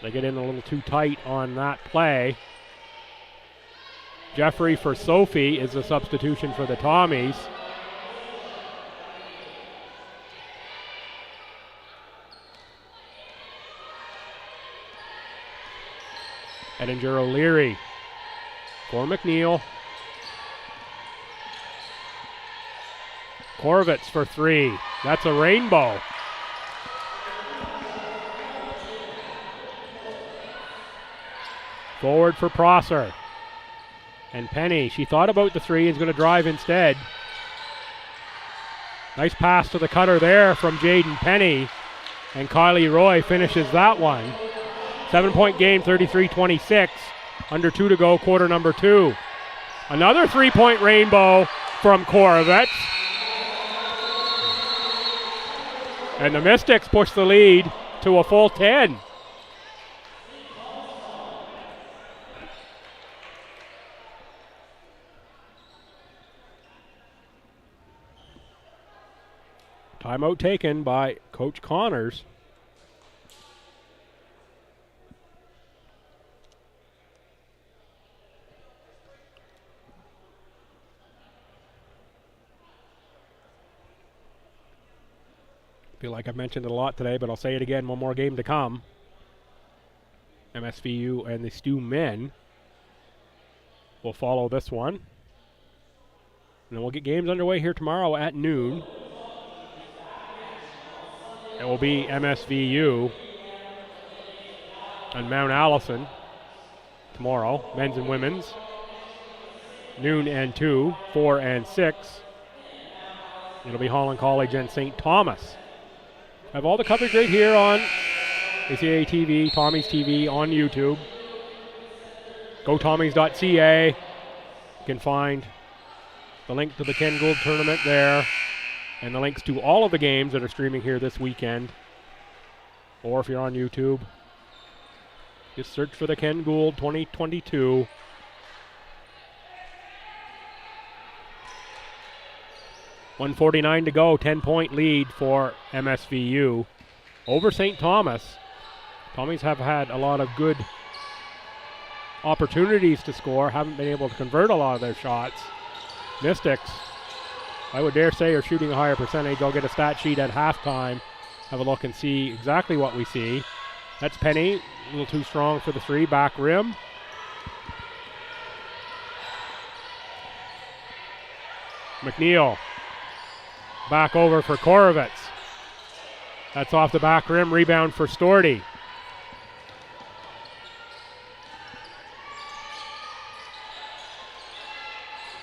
They get in a little too tight on that play. Jeffrey for Sophie is the substitution for the Tommies. Edinger O'Leary for McNeil. Korovitz for 3. That's a rainbow. Forward for Prosser. And Penny, she thought about the 3, is going to drive instead. Nice pass to the cutter there from Jaden Penny. And Kylie Roy finishes that one. 7-point game, 33-26. Under 2 to go, quarter number 2. Another 3-point rainbow from Korovitz. And the Mystics push the lead to a full 10. Timeout taken by Coach Connors. Feel like I've mentioned it a lot today, but I'll say it again. One more game to come. MSVU and the STU men will follow this one. And then we'll get games underway here tomorrow at noon. It will be MSVU and Mount Allison tomorrow, men's and women's. Noon and 2, 4 and 6. It'll be Holland College and St. Thomas. I have all the coverage right here on ACA TV, Tommies TV, on YouTube. GoTommies.ca. You can find the link to the Ken Gould tournament there and the links to all of the games that are streaming here this weekend. Or if you're on YouTube, just search for the Ken Gould 2022. .149 to go, 10-point lead for MSVU over St. Thomas. Tommies have had a lot of good opportunities to score, haven't been able to convert a lot of their shots. Mystics, I would dare say, are shooting a higher percentage. I'll get a stat sheet at halftime, have a look and see exactly what we see. That's Penny, a little too strong for the three, back rim. McNeil, back over for Korovitz. That's off the back rim, rebound for Storty.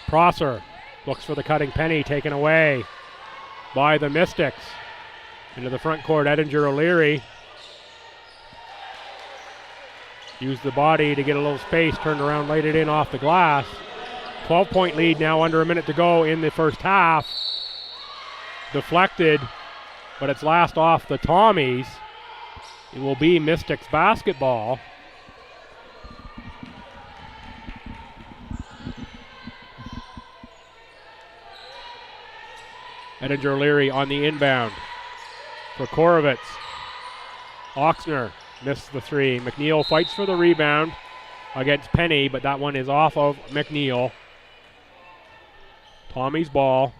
Prosser looks for the cutting Penny, taken away by the Mystics. Into the front court, Edinger O'Leary. Used the body to get a little space, turned around, laid it in off the glass. 12-point lead now, under a minute to go in the first half. Deflected, but it's last off the Tommies. It will be Mystics basketball. Edinger O'Leary on the inbound for Korovitz. Oxner missed the three. McNeil fights for the rebound against Penny, but that one is off of McNeil. Tommy's ball.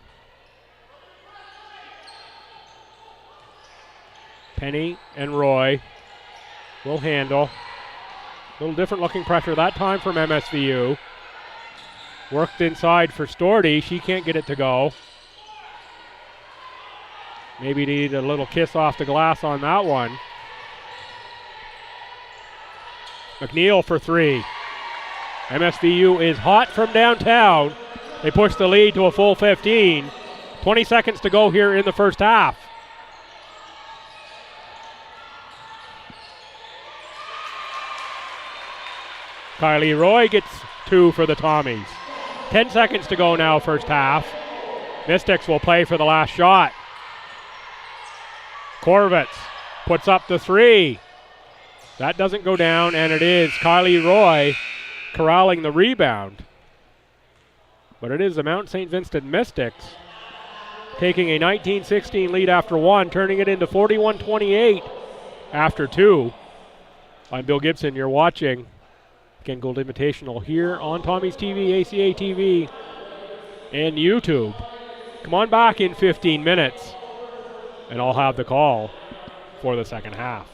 Penny and Roy will handle. A little different looking pressure that time from MSVU. Worked inside for Storty. She can't get it to go. Maybe need a little kiss off the glass on that one. McNeil for three. MSVU is hot from downtown. They push the lead to a full 15. 20 seconds to go here in the first half. Kylie Roy gets two for the Tommies. 10 seconds to go now, first half. Mystics will play for the last shot. Korovitz puts up the three. That doesn't go down, and it is Kylie Roy corralling the rebound. But it is the Mount St. Vincent Mystics taking a 19-16 lead after one, turning it into 41-28 after two. I'm Bill Gibson. You're watching Ken Gould Invitational here on Tommies TV, ACA TV, and YouTube. Come on back in 15 minutes, and I'll have the call for the second half.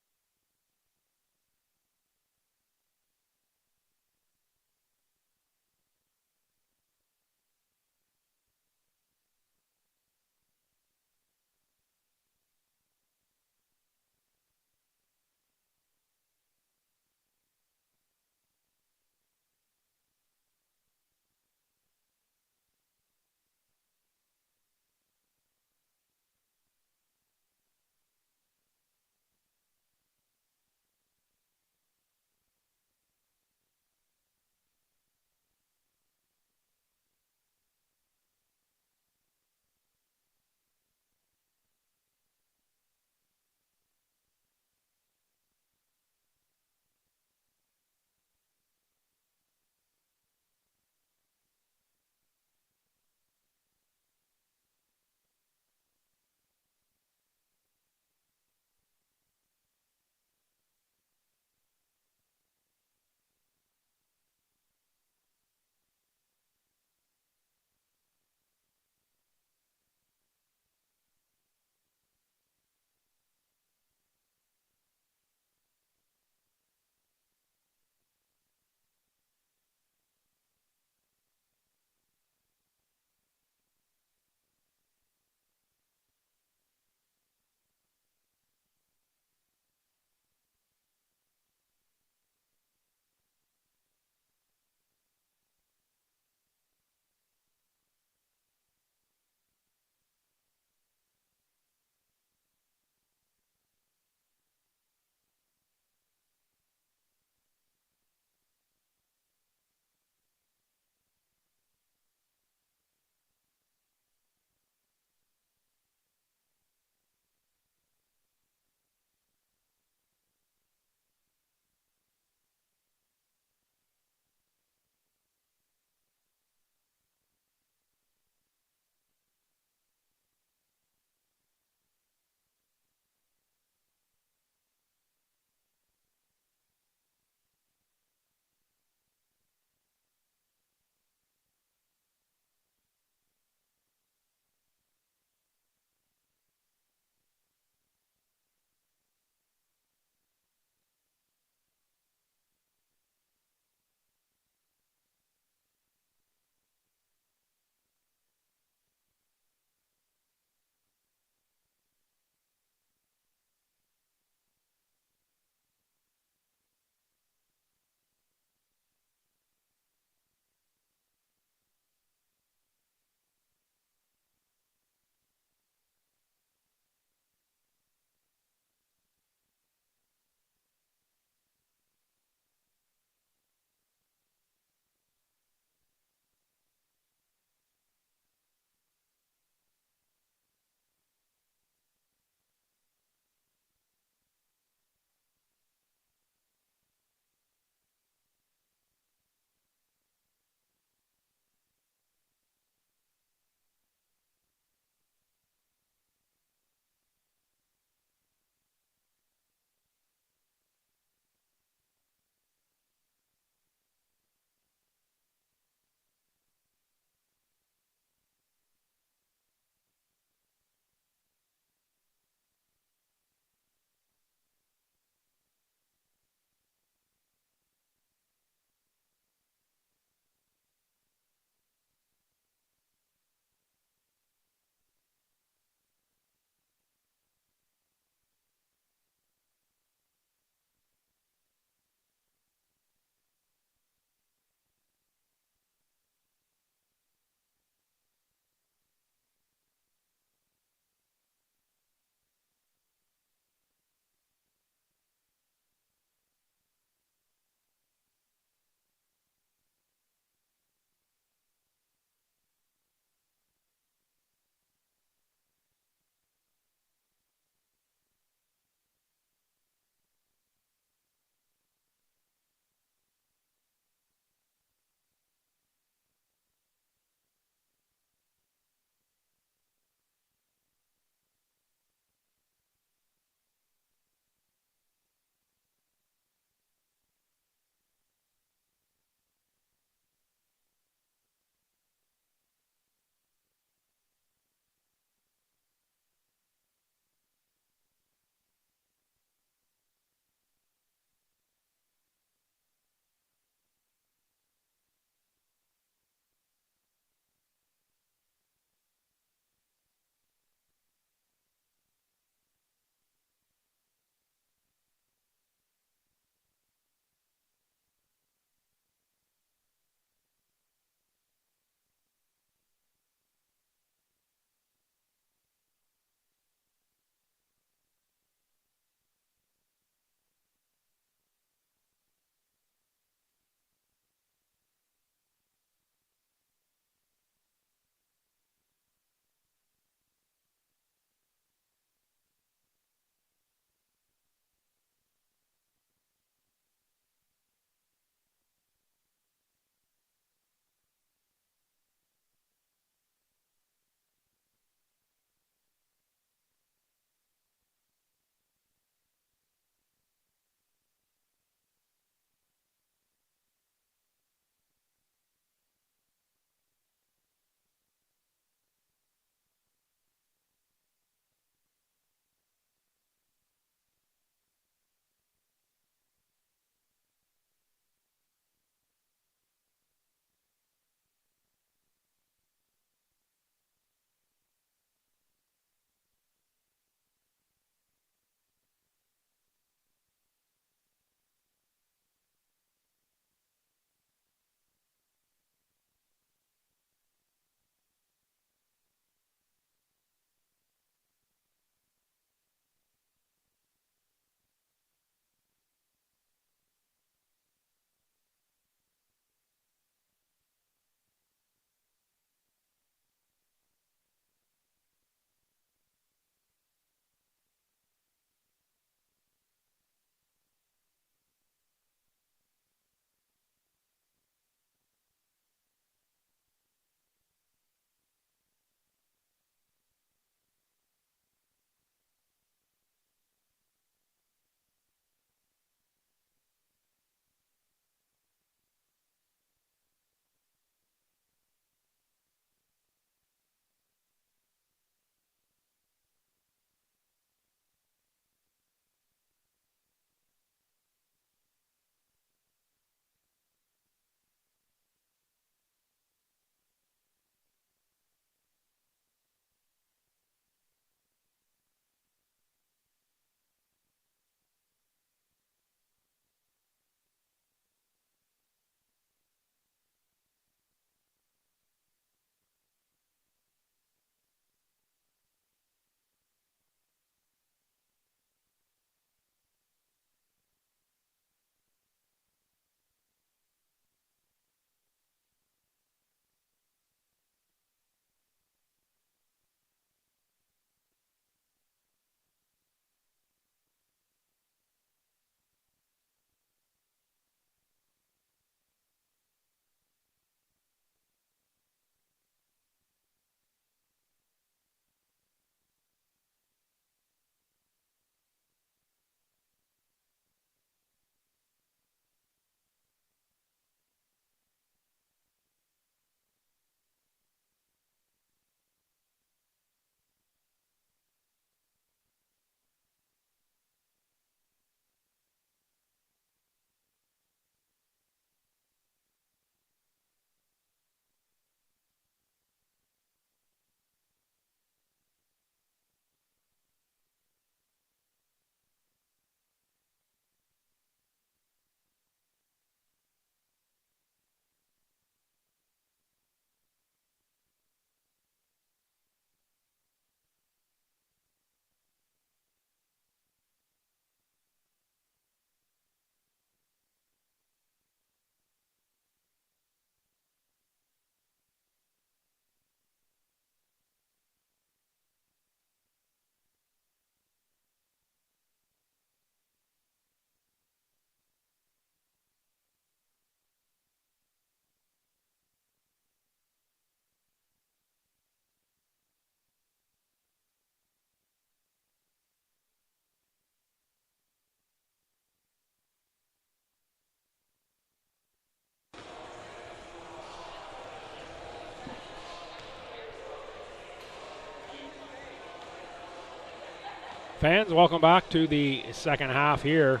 Fans, welcome back to the second half here.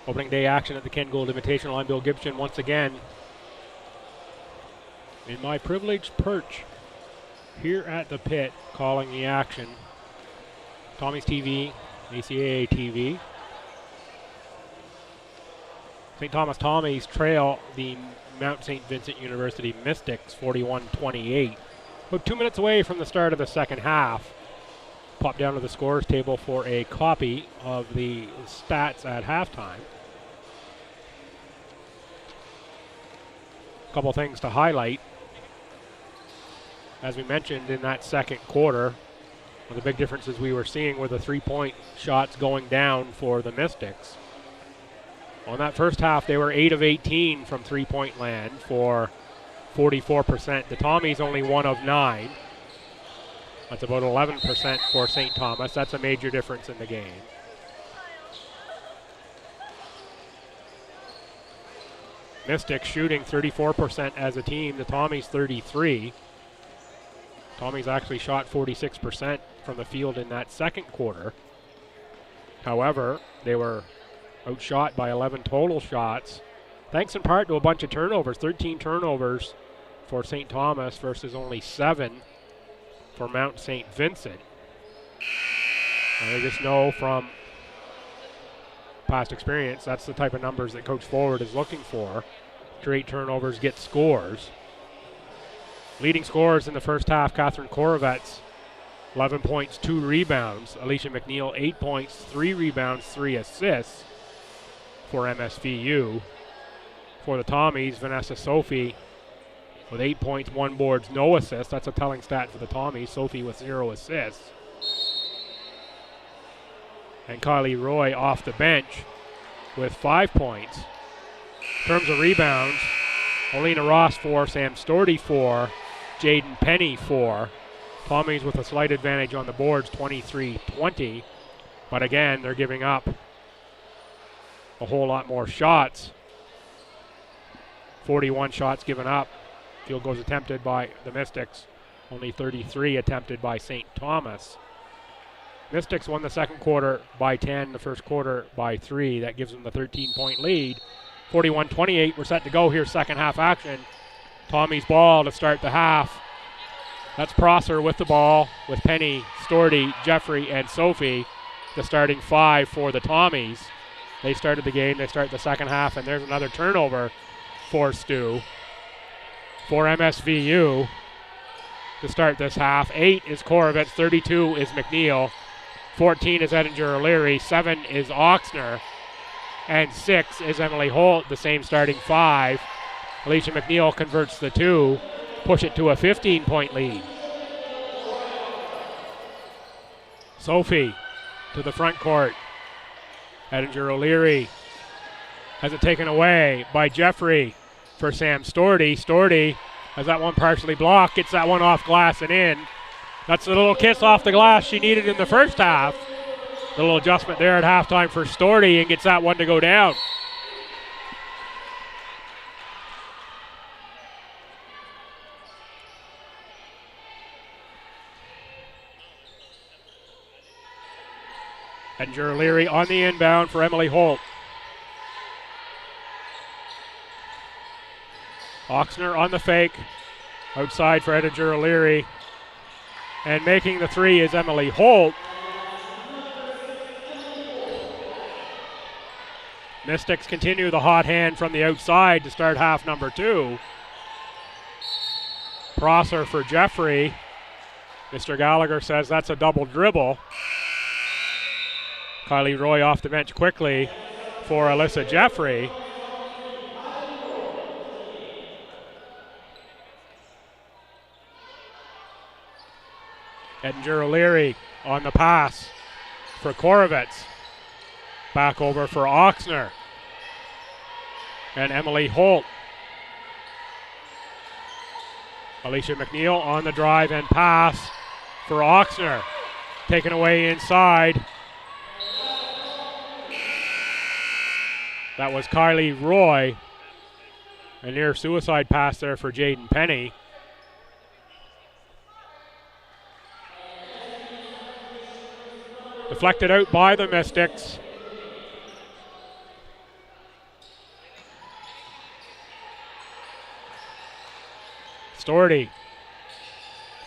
Opening day action at the Ken Gould Invitational. I'm Bill Gibson once again in my privileged perch here at the pit, calling the action. Tommies TV, ACAA TV. St. Thomas Tommies trail the Mount St. Vincent University Mystics 41-28. About 2 minutes away from the start of the second half. Pop down to the scores table for a copy of the stats at halftime. A couple things to highlight. As we mentioned in that second quarter, one of the big differences we were seeing were the three-point shots going down for the Mystics. On that first half, they were 8 of 18 from three-point land for 44%. The Tommies only 1 of 9. That's about 11% for St. Thomas. That's a major difference in the game. Mystics shooting 34% as a team. The Tommies 33%. Tommies actually shot 46% from the field in that second quarter. However, they were outshot by 11 total shots, thanks in part to a bunch of turnovers. 13 turnovers for St. Thomas versus only 7 for Mount St. Vincent. And I just know from past experience, that's the type of numbers that Coach Forward is looking for. Create turnovers, get scores. Leading scorers in the first half, Catherine Korovets, 11 points, 2 rebounds. Alicia McNeil, 8 points, 3 rebounds, 3 assists for MSVU. For the Tommies, Vanessa Sophie with 8 points, 1 boards, no assists. That's a telling stat for the Tommies. Sophie with 0 assists. And Kylie Roy off the bench with 5 points. In terms of rebounds, Olena Ross 4, Sam Storty 4, Jaden Penny 4. Tommies with a slight advantage on the boards, 23-20. But again, they're giving up a whole lot more shots. 41 shots given up. Field goals attempted by the Mystics. Only 33 attempted by St. Thomas. Mystics won the second quarter by 10, the first quarter by 3. That gives them the 13-point lead. 41-28, we're set to go here, second half action. Tommy's ball to start the half. That's Prosser with the ball, with Penny, Storty, Jeffrey, and Sophie, the starting 5 for the Tommies. They started the game, they start the second half, and there's another turnover for Stu. For MSVU to start this half. 8 is Korovets, 32 is McNeil, 14 is Edinger O'Leary, 7 is Oxner, and 6 is Emily Holt, the same starting 5. Alicia McNeil converts the 2, push it to a 15-point lead. Sophie to the front court. Edinger O'Leary has it taken away by Jeffrey for Sam Storty. Storty has that one partially blocked, gets that one off glass and in. That's the little kiss off the glass she needed in the first half. A little adjustment there at halftime for Storty and gets that one to go down. Edinger O'Leary on the inbound for Emily Holt. Oxner on the fake. Outside for Edinger O'Leary. And making the 3 is Emily Holt. Mystics continue the hot hand from the outside to start half number 2. Prosser for Jeffrey. Mr. Gallagher says that's a double dribble. Kylie Roy off the bench quickly for Alyssa Jeffrey. Edinger O'Leary on the pass for Korovets. Back over for Oxner. And Emily Holt. Alicia McNeil on the drive and pass for Oxner. Taken away inside. That was Kylie Roy. A near suicide pass there for Jaden Penny. Deflected out by the Mystics. Storty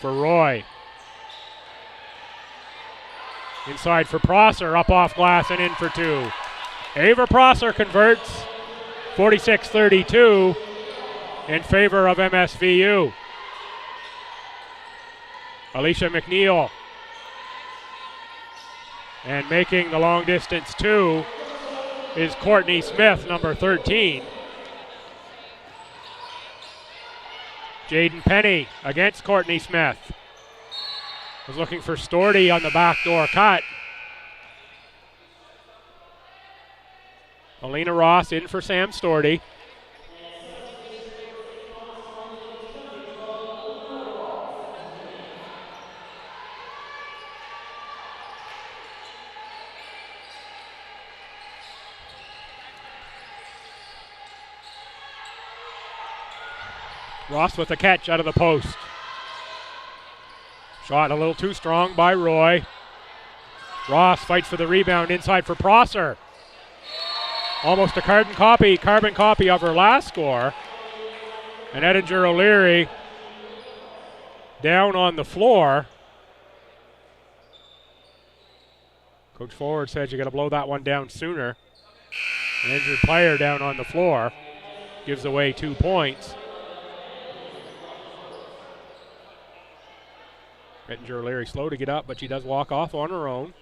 for Roy. Inside for Prosser, up off glass and in for two. Ava Prosser converts, 46-32 in favor of MSVU. Alicia McNeil. And making the long distance two is Courtney Smith, number 13. Jaden Penny against Courtney Smith. Was looking for Storty on the backdoor cut. Alina Ross in for Sam Storty. Ross with a catch out of the post. Shot a little too strong by Roy. Ross fights for the rebound inside for Prosser. Almost a carbon copy of her last score. And Edinger O'Leary down on the floor. Coach Forward said you got to blow that one down sooner. An injured player down on the floor gives away 2 points. Edinger O'Leary slow to get up, but she does walk off on her own.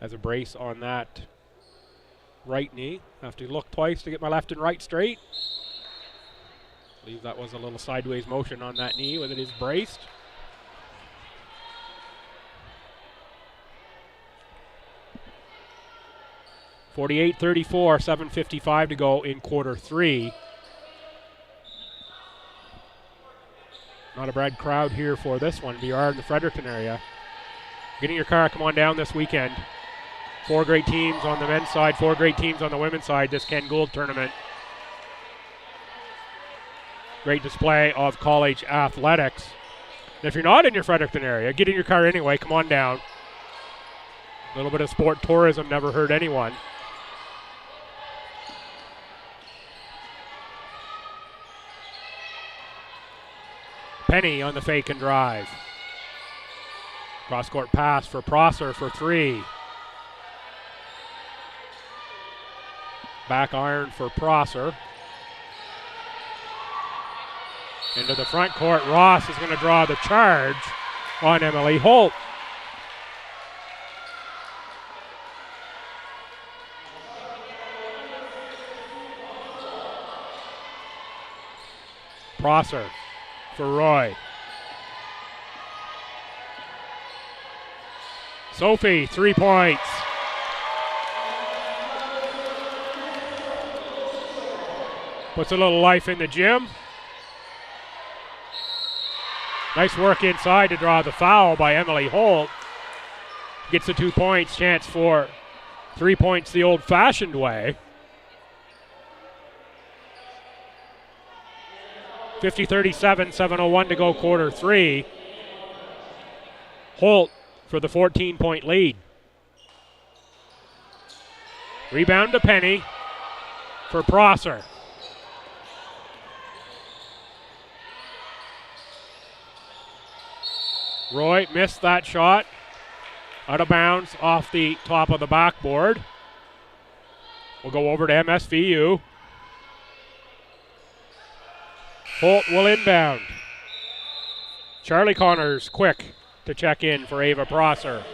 Has a brace on that right knee. Have to look twice to get my left and right straight. I believe that was a little sideways motion on that knee when it is braced. (48-34), 7:55 to go in quarter three. Not a bad crowd here for this one. We are in the Fredericton area. Get in your car, come on down this weekend. 4 great teams on the men's side, 4 great teams on the women's side this Ken Gould tournament. Great display of college athletics. And if you're not in your Fredericton area, get in your car anyway, come on down. A little bit of sport tourism never hurt anyone. Penny on the fake and drive. Cross-court pass for Prosser for 3. Back iron for Prosser. Into the front court. Ross is going to draw the charge on Emily Holt. Prosser for Roy. Sophie, 3 points. Puts a little life in the gym. Nice work inside to draw the foul by Emily Holt. Gets the 2 points, chance for 3 points the old-fashioned way. 50-37, 7:01 to go quarter three. Holt for the 14-point lead. Rebound to Penny for Prosser. Roy missed that shot. Out of bounds off the top of the backboard. We'll go over to MSVU. Holt will inbound. Charlie Connors quick to check in for Ava Prosser.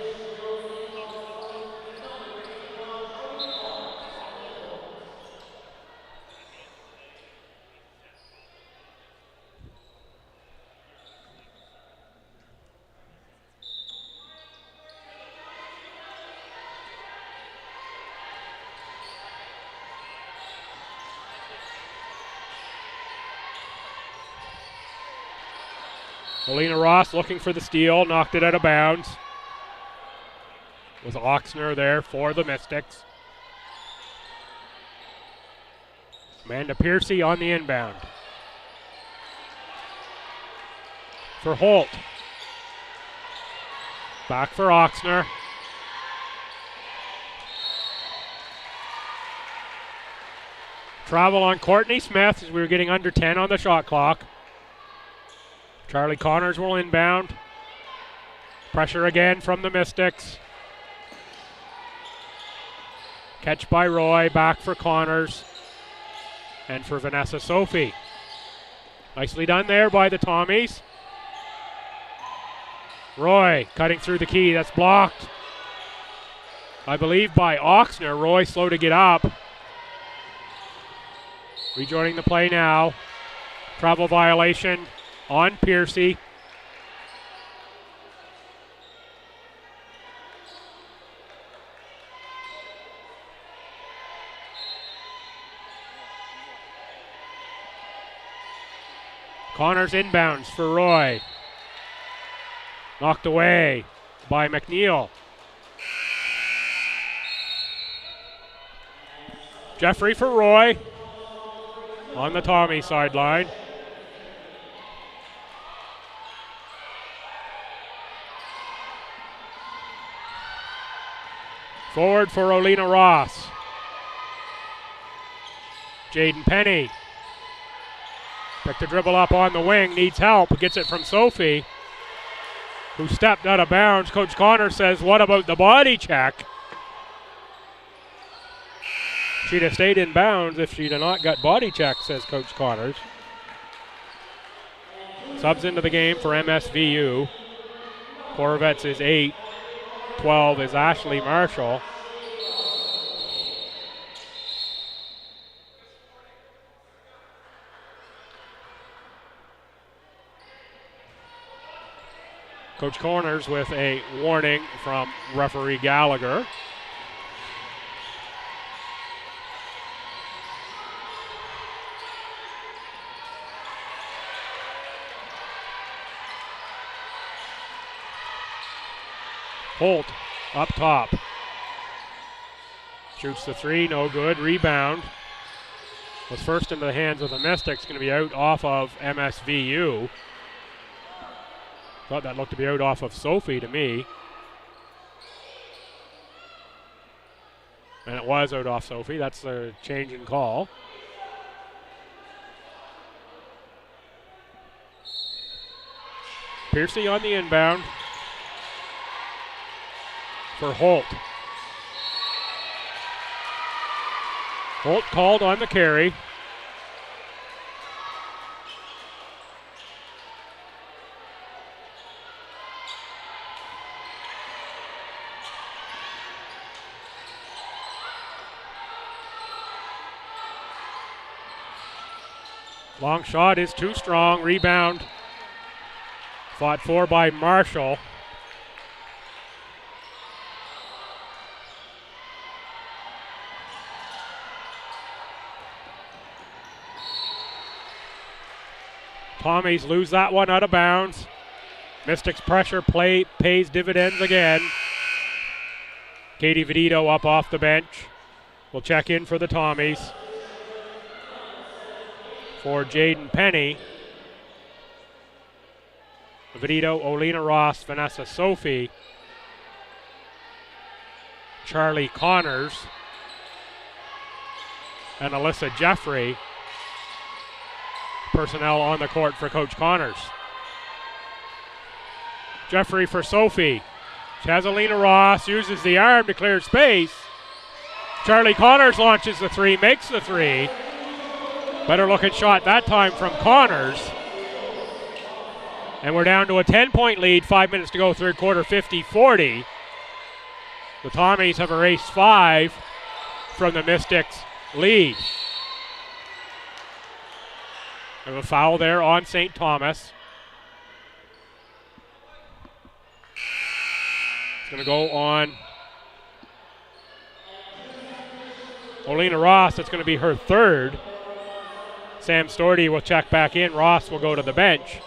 Alina Ross looking for the steal, knocked it out of bounds. Was Oxner there for the Mystics. Amanda Piercy on the inbound. For Holt. Back for Oxner. Travel on Courtney Smith as we were getting under 10 on the shot clock. Charlie Connors will inbound. Pressure again from the Mystics. Catch by Roy, back for Connors. And for Vanessa Sophie. Nicely done there by the Tommies. Roy cutting through the key, that's blocked. I believe by Oxner. Roy slow to get up. Rejoining the play now. Travel violation on Piercy. Connors inbounds for Roy. Knocked away by McNeil. Jeffrey for Roy on the Tommy sideline. Forward for Olena Ross. Jaden Penny. Picked the dribble up on the wing, needs help, gets it from Sophie, who stepped out of bounds. Coach Connor says, what about the body check? She'd have stayed in bounds if she'd have not got body checked, says Coach Connors. Subs into the game for MSVU. Corvettes is 8. 12 is Ashley Marshall. Coach Connors with a warning from referee Gallagher. Holt up top. Shoots the three, no good. Rebound was first into the hands of the Mystics. Going to be out off of MSVU. Thought that looked to be out off of Sophie to me. And it was out off Sophie. That's the change in call. Piercy on the inbound for Holt. Holt called on the carry. Long shot is too strong. Rebound fought for by Marshall. Tommies lose that one out of bounds. Mystics pressure play pays dividends again. Katie Vedito up off the bench. Will check in for the Tommies. For Jaden Penny. Vedito, Olena Ross, Vanessa Sophie. Charlie Connors. And Alyssa Jeffrey. Personnel on the court for Coach Connors. Jeffrey for Sophie. She has Alina Ross, uses the arm to clear space. Charlie Connors launches the three, makes the three. Better looking shot that time from Connors. And we're down to a 10-point lead, 5 minutes to go, third quarter, 50-40. The Tommies have erased 5 from the Mystics' lead. We have a foul there on St. Thomas. It's going to go on Olena Ross. It's going to be her third. Sam Storty will check back in. Ross will go to the bench.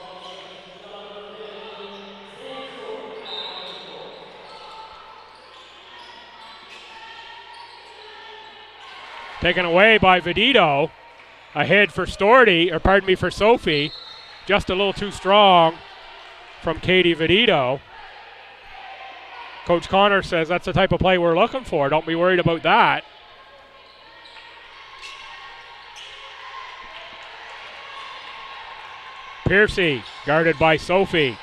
Taken away by Vedito. Ahead for for Sophie. Just a little too strong from Katie Vedito. Coach Connor says that's the type of play we're looking for. Don't be worried about that. Piercy guarded by Sophie.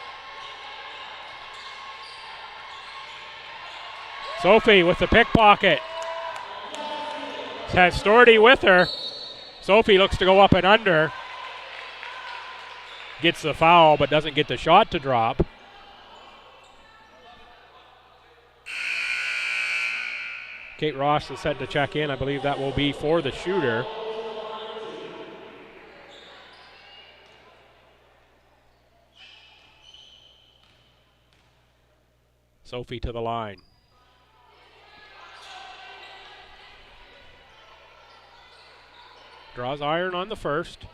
Sophie with the pickpocket. Has Stordy with her. Sophie looks to go up and under. Gets the foul but doesn't get the shot to drop. Kate Ross is set to check in. I believe that will be for the shooter. Sophie to the line. Draws iron on the first.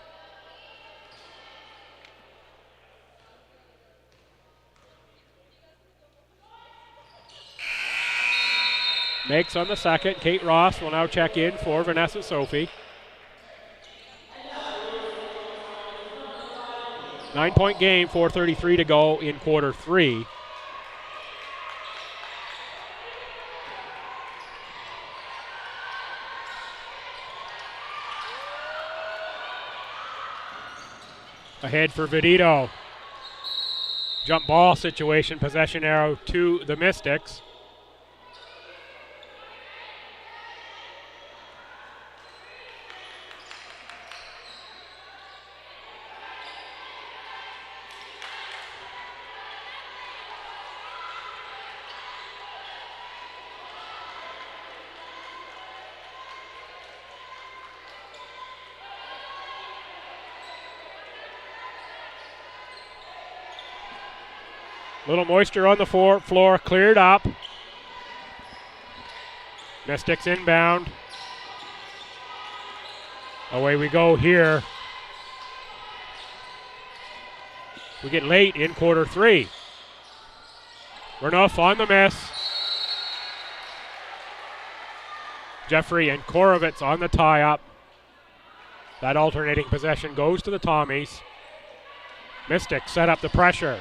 Makes on the second. Kate Ross will now check in for Vanessa Sophie. 9-point game, 4:33 to go in quarter three. Ahead for Vedito. Jump ball situation, possession arrow to the Mystics. Little moisture on the floor, cleared up. Mystics inbound. Away we go here. We get late in quarter three. Renouf on the miss. Jeffrey and Korovitz on the tie-up. That alternating possession goes to the Tommies. Mystics set up the pressure.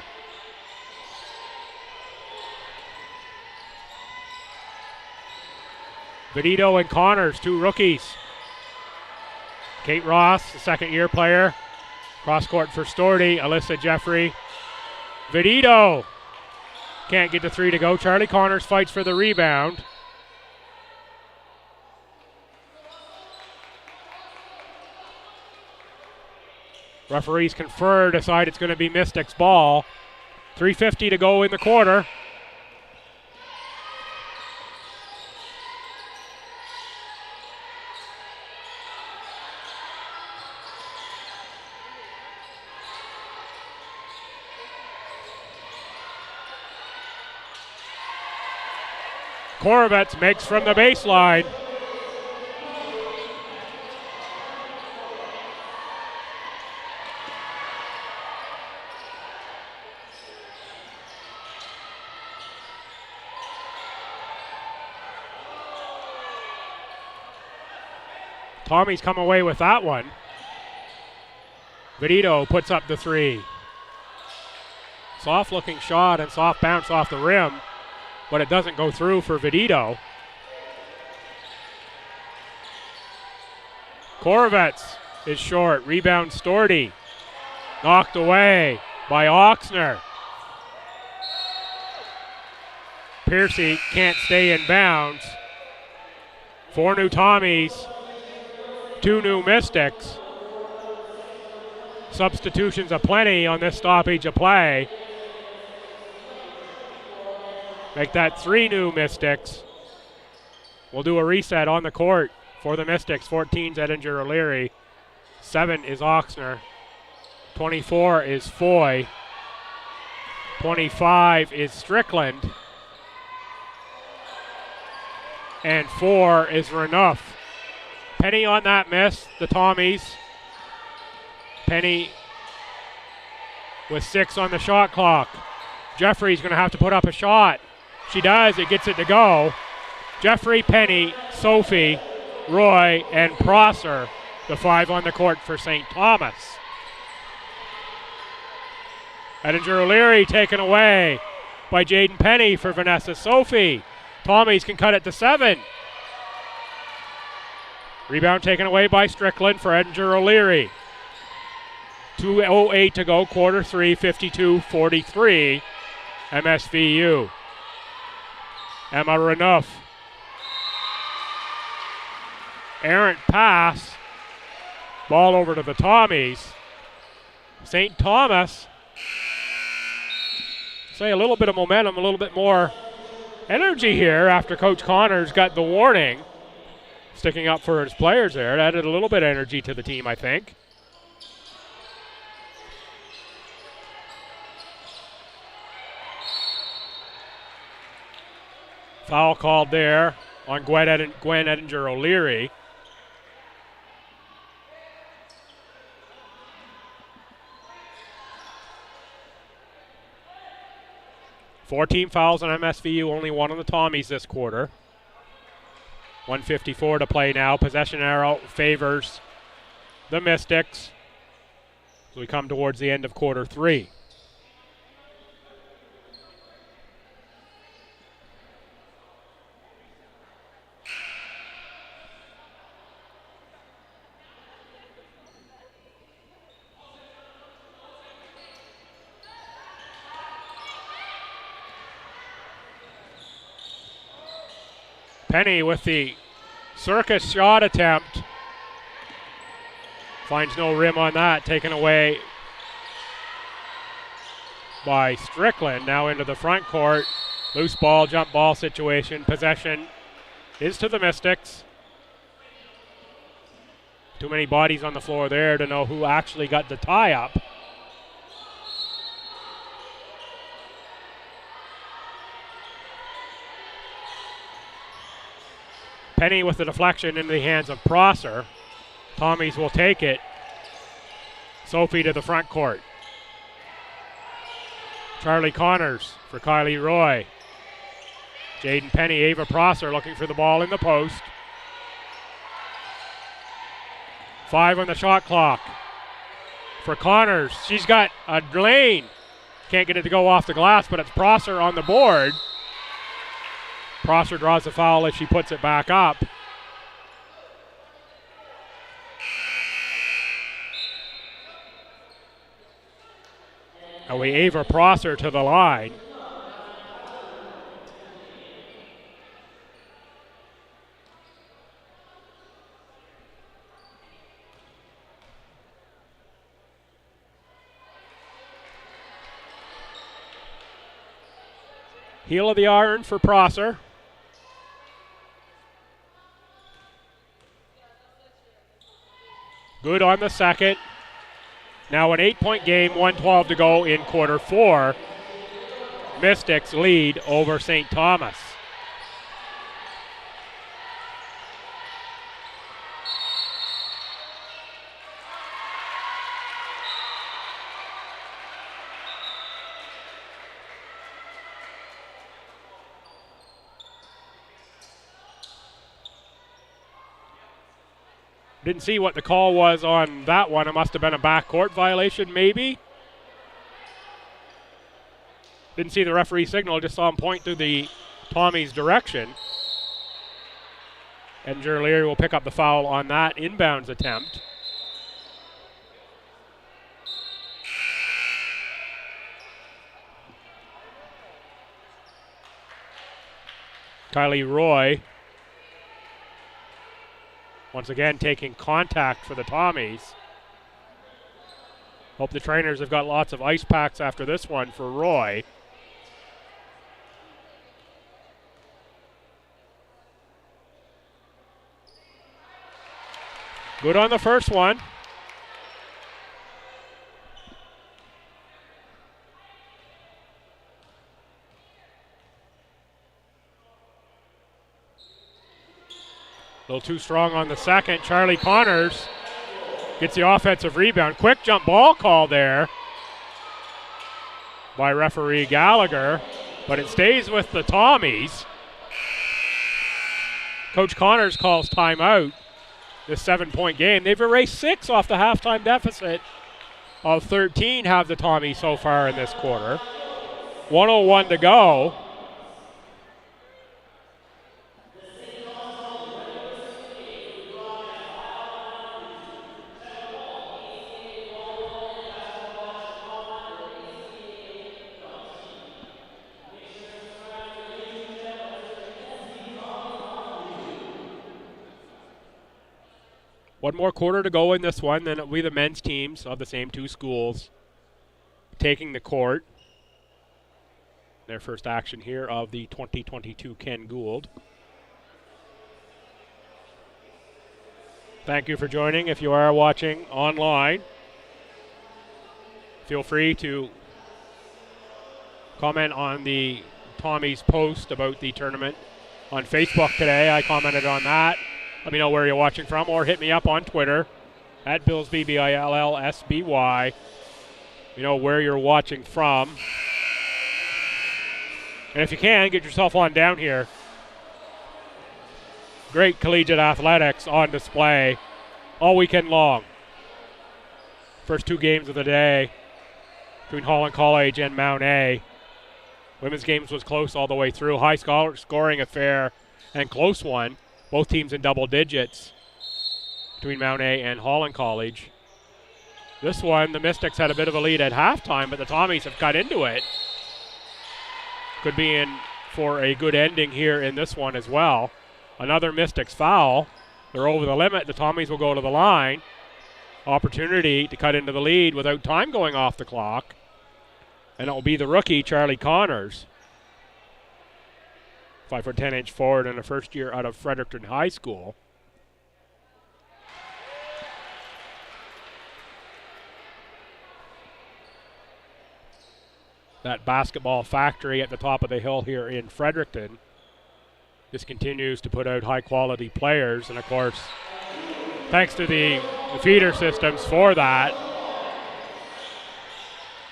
Vedito and Connors, two rookies. Kate Ross, the second-year player. Cross-court for Stordy, Alyssa Jeffrey. Vedito can't get the three to go. Charlie Connors fights for the rebound. Referees confer, decide it's going to be Mystics ball. 3:50 to go in the quarter. Korovitz makes from the baseline. Tommy's come away with that one. Vedito puts up the three. Soft looking shot and soft bounce off the rim, but it doesn't go through for Vedito. Korovitz is short. Rebound Stordy. Knocked away by Oxner. Piercy can't stay in bounds. 4 new Tommies, 2 new Mystics. Substitutions aplenty on this stoppage of play. Make that 3 new Mystics. We'll do a reset on the court for the Mystics. 14's Edinger O'Leary. 7 is Oxner. 24 is Foy. 25 is Strickland. And 4 is Renouf. Penny on that miss, the Tommies. Penny with 6 on the shot clock. Jeffrey's going to have to put up a shot. She does, it gets it to go. Jeffrey, Penny, Sophie, Roy, and Prosser, the 5 on the court for St. Thomas. Edinger O'Leary taken away by Jaden Penny for Vanessa Sophie. Tommies can cut it to 7. Rebound taken away by Strickland for Edinger O'Leary. 2:08 to go, quarter three, 52-43, MSVU. Emma Renouf. Errant pass. Ball over to the Tommies. St. Thomas. Say a little bit of momentum, a little bit more energy here after Coach Connors got the warning. Sticking up for his players there. It added a little bit of energy to the team, I think. Foul called there on Gwen Edinger O'Leary. Four team fouls on MSVU, only one on the Tommies this quarter. 1:54 to play now. Possession arrow favors the Mystics as we come towards the end of quarter three. Penny with the circus shot attempt. Finds no rim on that. Taken away by Strickland. Now into the front court. Loose ball, jump ball situation. Possession is to the Mystics. Too many bodies on the floor there to know who actually got the tie up. Penny with the deflection into the hands of Prosser. Tommies will take it. Sophie to the front court. Charlie Connors for Kylie Roy. Jaden Penny, Ava Prosser looking for the ball in the post. 5 on the shot clock for Connors. She's got a lane. Can't get it to go off the glass, but it's Prosser on the board. Prosser draws the foul as she puts it back up. Away Ava Prosser to the line. Heel of the iron for Prosser. Good on the second. Now an 8-point game, 1:12 to go in quarter four. Mystics lead over St. Thomas. Didn't see what the call was on that one. It must have been a backcourt violation, maybe. Didn't see the referee signal, just saw him point to the Tommies' direction. And Leary will pick up the foul on that inbounds attempt. Kylie Roy once again taking contact for the Tommies. Hope the trainers have got lots of ice packs after this one for Roy. Good on the first one. A little too strong on the second. Charlie Connors gets the offensive rebound. Quick jump ball call there by referee Gallagher, but it stays with the Tommies. Coach Connors calls timeout. This 7-point game. They've erased 6 off the halftime deficit of 13 have the Tommies so far in this quarter. 1:01 to go. One more quarter to go in this one, then it'll be the men's teams of the same two schools taking the court. Their first action here of the 2022 Ken Gould. Thank you for joining. If you are watching online, feel free to comment on the Tommies post about the tournament on Facebook today. I commented on that. Let me know where you're watching from, or hit me up on Twitter at Billsby, BILLSBY. You know where you're watching from. And if you can, get yourself on down here. Great collegiate athletics on display all weekend long. First two games of the day between Holland College and Mount A. Women's games was close all the way through. High scoring affair and close one. Both teams in double digits between Mount A and Holland College. This one, the Mystics had a bit of a lead at halftime, but the Tommies have cut into it. Could be in for a good ending here in this one as well. Another Mystics foul. They're over the limit. The Tommies will go to the line. Opportunity to cut into the lead without time going off the clock. And it will be the rookie, Charlie Connors. 5'10" inch forward and a first year out of Fredericton High School. That basketball factory at the top of the hill here in Fredericton just continues to put out high quality players, and of course thanks to the feeder systems for that,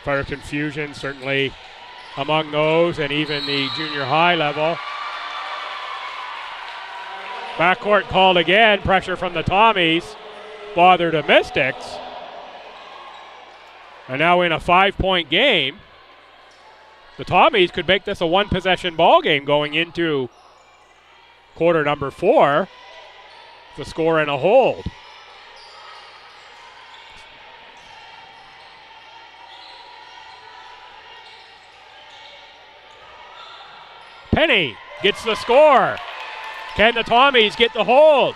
Fredericton Fusion certainly among those, and even the junior high level. Backcourt called again, pressure from the Tommies bothered the Mystics, and now in a 5-point game. The Tommies could make this a one-possession ball game going into quarter number 4. The score and a hold. Penny gets the score. Can the Tommies get the hold?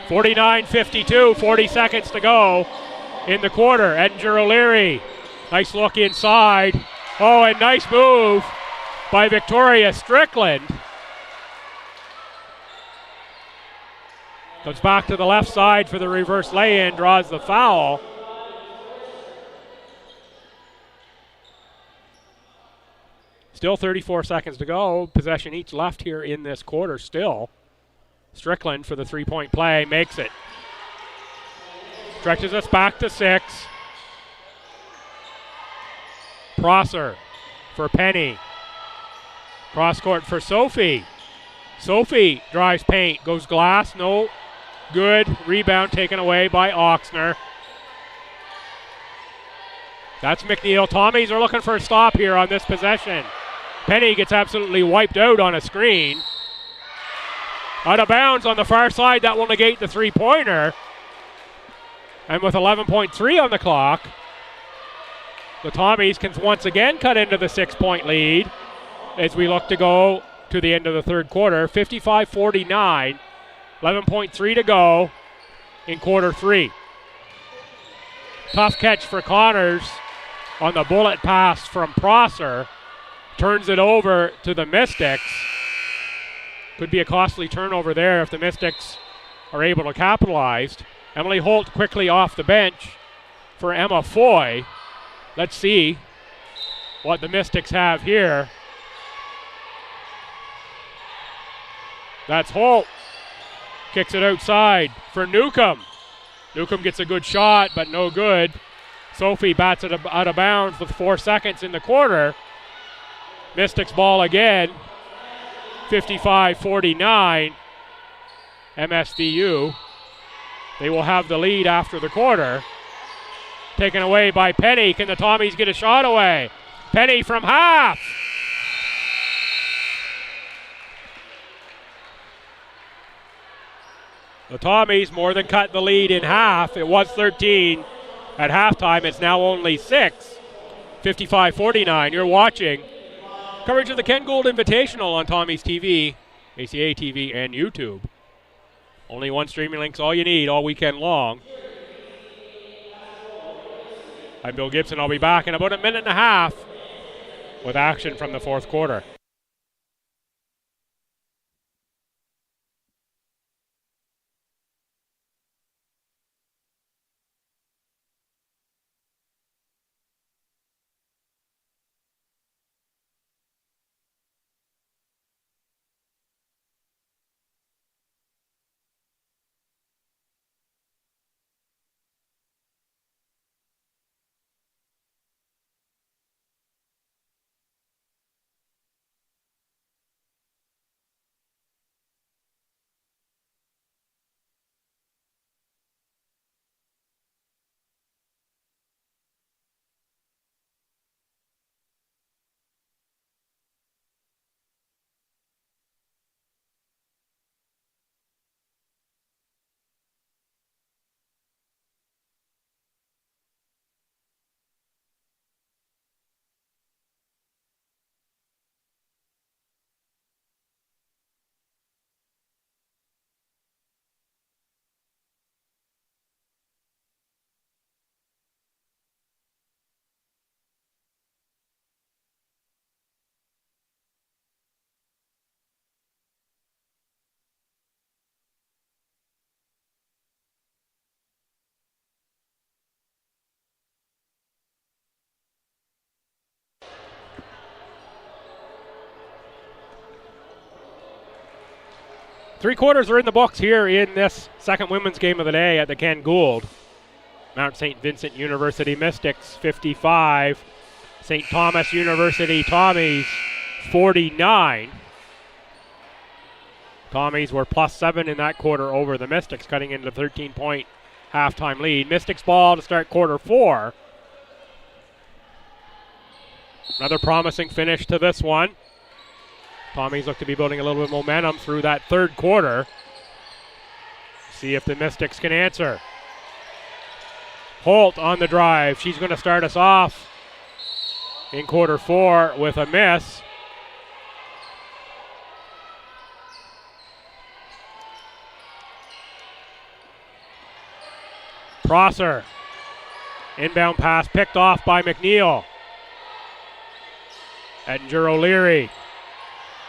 49-52, 40 seconds to go in the quarter. Edinger O'Leary, nice look inside. Oh, and nice move by Victoria Strickland. Comes back to the left side for the reverse lay-in, draws the foul. Still 34 seconds to go. Possession each left here in this quarter still. Strickland for the three-point play, makes it. Stretches us back to 6. Prosser for Penny. Cross court for Sophie. Sophie drives paint, goes glass, no good. Rebound taken away by Oxner. That's McNeil. Tommies are looking for a stop here on this possession. Penny gets absolutely wiped out on a screen. Out of bounds on the far side, that will negate the three-pointer. And with 11.3 on the clock, the Tommies can once again cut into the 6-point lead as we look to go to the end of the third quarter. 55-49, 11.3 to go in quarter 3. Tough catch for Connors on the bullet pass from Prosser. Turns it over to the Mystics. Could be a costly turnover there if the Mystics are able to capitalize. Emily Holt quickly off the bench for Emma Foy. Let's see what the Mystics have here. That's Holt. Kicks it outside for Newcomb. Newcomb gets a good shot, but no good. Sophie bats it out of bounds with 4 seconds in the quarter. Mystics ball again. 55-49. MSVU. They will have the lead after the quarter. Taken away by Penny. Can the Tommies get a shot away? Penny from half. The Tommies more than cut the lead in half. It was 13 at halftime. It's now only 6. 55-49. You're watching coverage of the Ken Gould Invitational on Tommies TV, ACA TV, and YouTube. Only one streaming link's all you need all weekend long. I'm Bill Gibson. I'll be back in about a minute and a half with action from the fourth quarter. Three quarters are in the books here in this second women's game of the day at the Ken Gould. Mount St. Vincent University Mystics 55, St. Thomas University Tommies 49. Tommies were +7 in that quarter over the Mystics, cutting into 13-point halftime lead. Mystics ball to start quarter 4. Another promising finish to this one. Tommies look to be building a little bit of momentum through that third quarter. See if the Mystics can answer. Holt on the drive. She's going to start us off in quarter 4 with a miss. Prosser. Inbound pass picked off by McNeil. Ettinger O'Leary.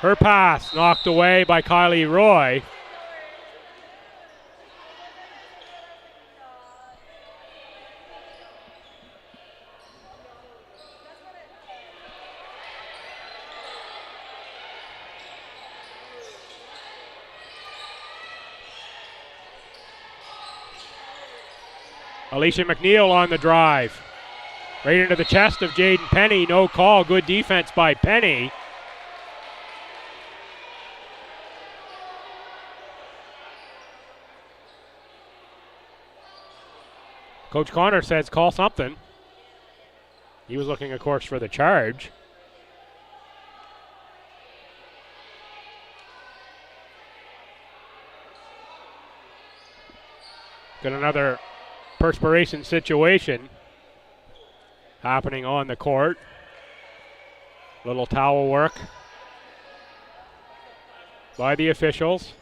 Her pass knocked away by Kylie Roy. Alicia McNeil on the drive. Right into the chest of Jaden Penny. No call. Good defense by Penny. Coach Connor says call something. He was looking, of course, for the charge. Got another perspiration situation happening on the court. Little towel work by the officials.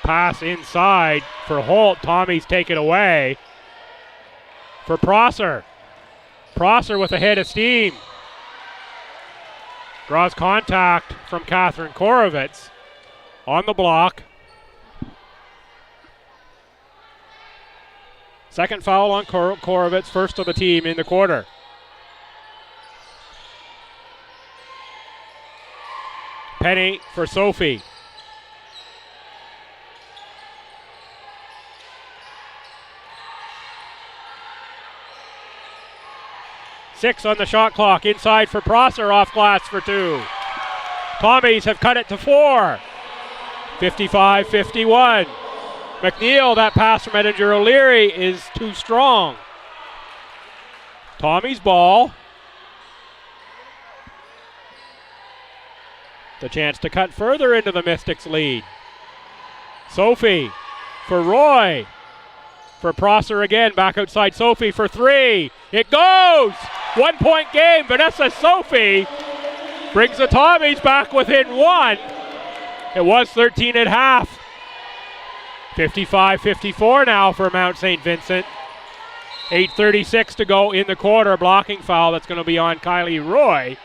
Pass inside for Holt. Tommies take it away for Prosser. Prosser with a head of steam. Draws contact from Catherine Korovitz on the block. Second foul on Korovitz, first of the team in the quarter. Penny for Sophie. Six on the shot clock. Inside for Prosser, off glass for 2. Tommies have cut it to 4. 55-51. McNeil, that pass from Ettinger O'Leary is too strong. Tommies ball. The chance to cut further into the Mystics' lead. Sophie for Roy. for Prosser again, back outside Sophie for three. It goes! 1 point game. Vanessa Sophie brings the Tommies back within one. It was 13 at half. 55-54 now for Mount St. Vincent. 8:36 to go in the quarter. Blocking foul that's going to be on Kylie Roy.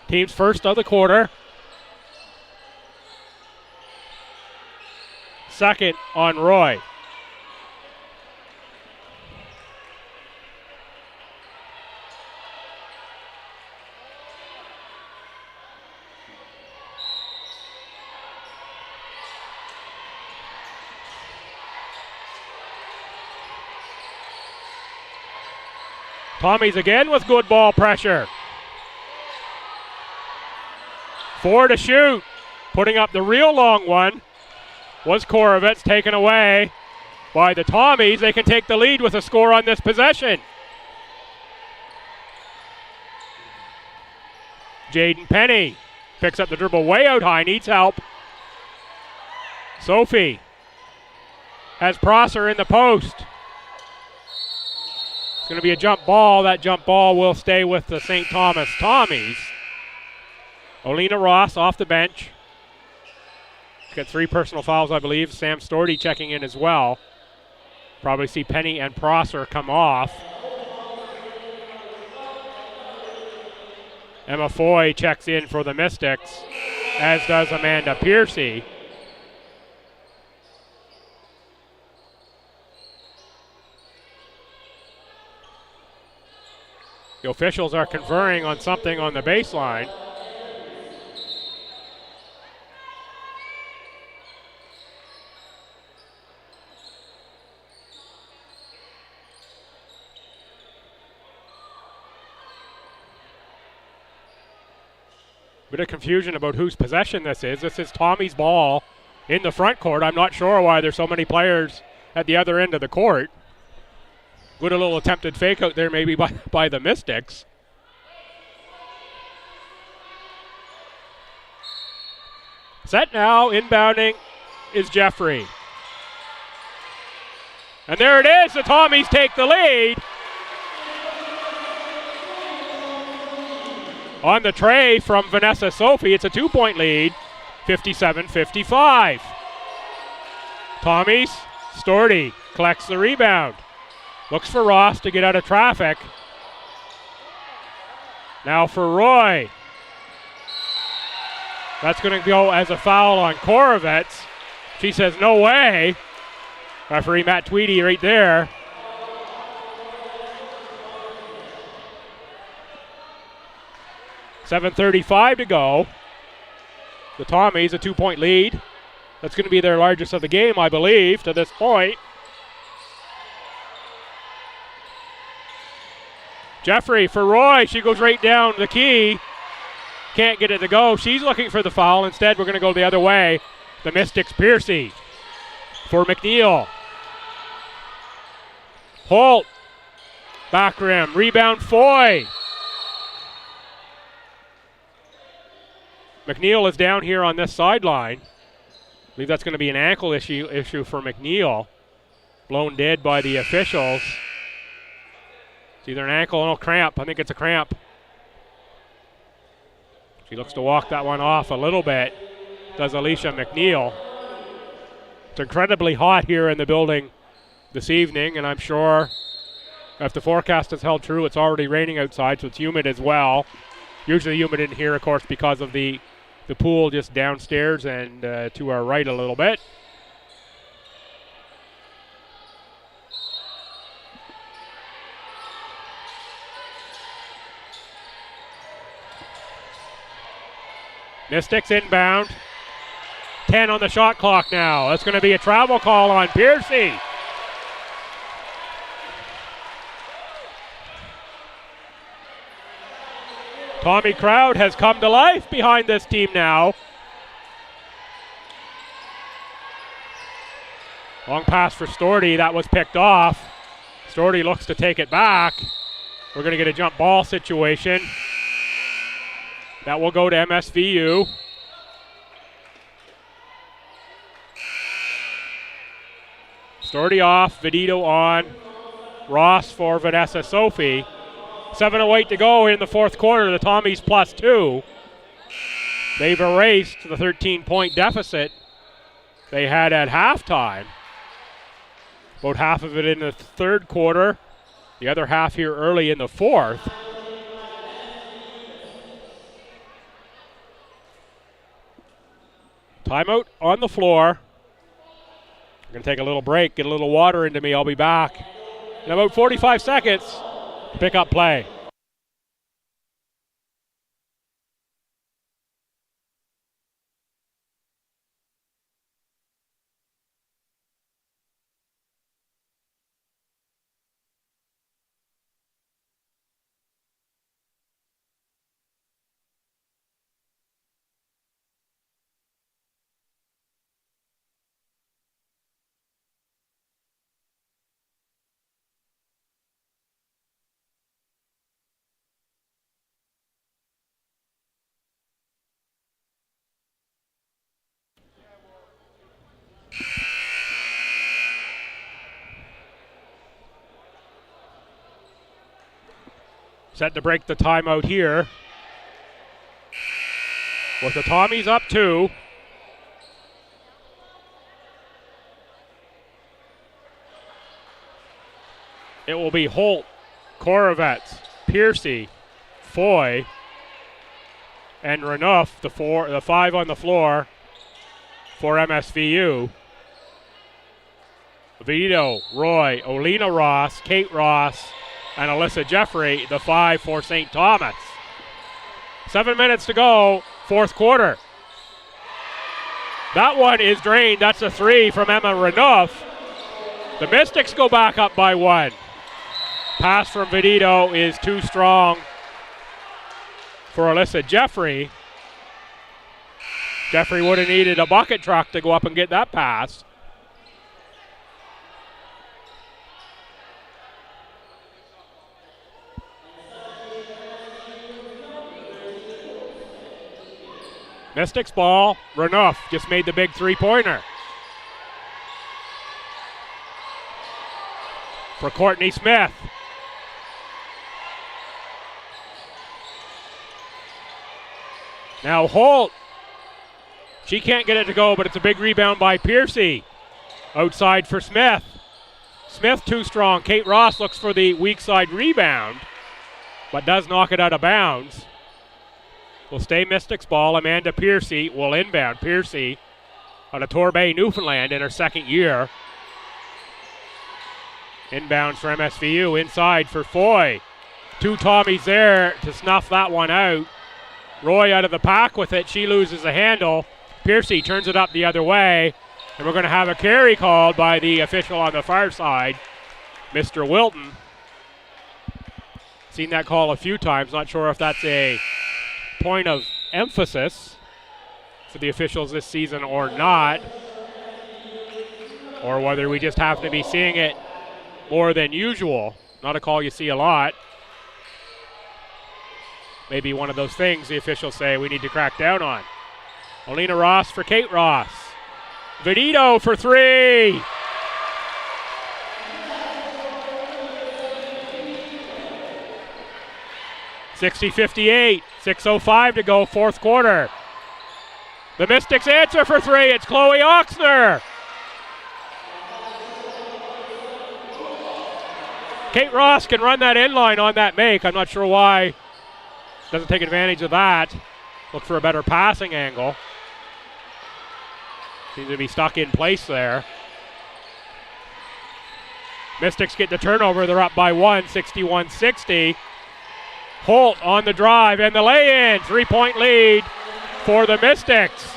Team's first of the quarter. Second on Roy. Tommies again with good ball pressure. 4 to shoot. Putting up the real long one was Korovitz, taken away by the Tommies. They can take the lead with a score on this possession. Jaden Penny picks up the dribble way out high, needs help. Sophie has Prosser in the post. It's going to be a jump ball. That jump ball will stay with the St. Thomas Tommies. Olena Ross off the bench. She's got 3 personal fouls, I believe. Sam Storty checking in as well. Probably see Penny and Prosser come off. Emma Foy checks in for the Mystics, as does Amanda Piercy. The officials are conferring on something on the baseline. Bit of confusion about whose possession this is. This is Tommy's ball in the front court. I'm not sure why there's so many players at the other end of the court. Good, a little attempted fake out there maybe by the Mystics. Set now, inbounding is Jeffrey. And there it is, the Tommies take the lead. On the tray from Vanessa Sophie, it's a 2-point lead, 57-55. Tommies, Storty collects the rebound. Looks for Ross to get out of traffic. Now for Roy. That's going to go as a foul on Korovitz. She says, no way. Referee Matt Tweedy right there. .735 to go. The Tommies, a 2-point lead. That's going to be their largest of the game, I believe, to this point. Jeffrey for Roy. She goes right down the key. Can't get it to go. She's looking for the foul. Instead, we're going to go the other way. The Mystics, Piercy for McNeil. Holt. Back rim. Rebound, Foy. McNeil is down here on this sideline. I believe that's going to be an ankle issue for McNeil. Blown dead by the officials. It's either an ankle or a cramp. I think it's a cramp. She looks to walk that one off a little bit. Does Alicia McNeil. It's incredibly hot here in the building this evening, and I'm sure if the forecast is held true, it's already raining outside, so it's humid as well. Usually humid in here, of course, because of the pool just downstairs and to our right a little bit. Mystics inbound. 10 on the shot clock now. That's going to be a travel call on Piercy. Tommy Crowd has come to life behind this team now. Long pass for Storty. That was picked off. Storty looks to take it back. We're going to get a jump ball situation. That will go to MSVU. Storty off, Vedito on, Ross for Vanessa Sophie. 7:08 to go in the fourth quarter. The Tommies +2. They've erased the 13-point deficit they had at halftime. About half of it in the third quarter, the other half here early in the fourth. Timeout on the floor. I'm going to take a little break, get a little water into me. I'll be back in about 45 seconds to pick up play. Set to break the timeout here. With the Tommies up 2. It will be Holt, Korovets, Piercy, Foy, and Renouf, the 5 on the floor for MSVU. Vito, Roy, Olena Ross, Kate Ross, and Alyssa Jeffrey, the 5 for St. Thomas. 7 minutes to go, fourth quarter. That one is drained. That's a 3 from Emma Renouf. The Mystics go back up by 1. Pass from Vedito is too strong for Alyssa Jeffrey. Jeffrey would have needed a bucket truck to go up and get that pass. Mystics ball. Renouf just made the big three-pointer. For Courtney Smith. Now Holt. She can't get it to go, but it's a big rebound by Piercy. Outside for Smith. Smith too strong. Kate Ross looks for the weak side rebound, but does knock it out of bounds. Will stay Mystics ball. Amanda Piercy will inbound. Piercy out of Torbay, Newfoundland in her second year. Inbounds for MSVU. Inside for Foy. 2 Tommies there to snuff that one out. Roy out of the pack with it. She loses the handle. Piercy turns it up the other way. And we're going to have a carry called by the official on the far side, Mr. Wilton. Seen that call a few times. Not sure if that's a point of emphasis for the officials this season or not, or whether we just happen to be seeing it more than usual. Not a call you see a lot. Maybe one of those things the officials say we need to crack down on. Olena Ross for Kate Ross. Vedito for 3. (60-58). 6:05 to go, fourth quarter. The Mystics answer for 3. It's Chloe Oxner. Kate Ross can run that inline on that make. I'm not sure why. Doesn't take advantage of that. Look for a better passing angle. Seems to be stuck in place there. Mystics get the turnover. They're up by 1, 61-60. Holt on the drive and the lay-in. 3-point lead for the Mystics.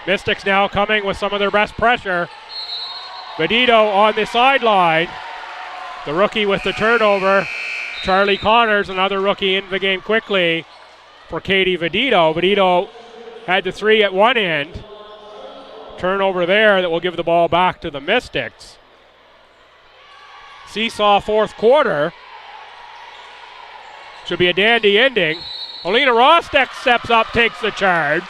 Mystics now coming with some of their best pressure. Vedito on the sideline. The rookie with the turnover. Charlie Connors, another rookie, into the game quickly for Katie Vedito. Vedito had the 3 at one end. Turnover there that will give the ball back to the Mystics. Seesaw fourth quarter. Should be a dandy ending. Olena Rostek steps up, takes the charge.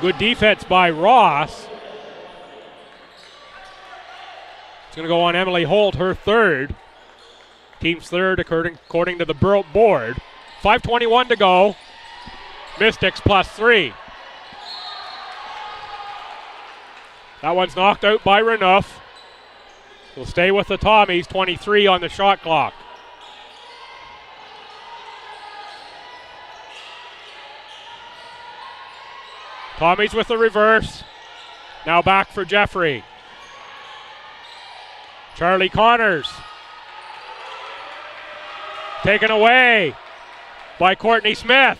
Good defense by Ross. It's going to go on Emily Holt, her third. Team's third according to the board. 5:21 to go. Mystics +3. That one's knocked out by Renouf. We'll stay with the Tommies, 23 on the shot clock. Tommies with the reverse. Now back for Jeffrey. Charlie Connors. Taken away by Courtney Smith.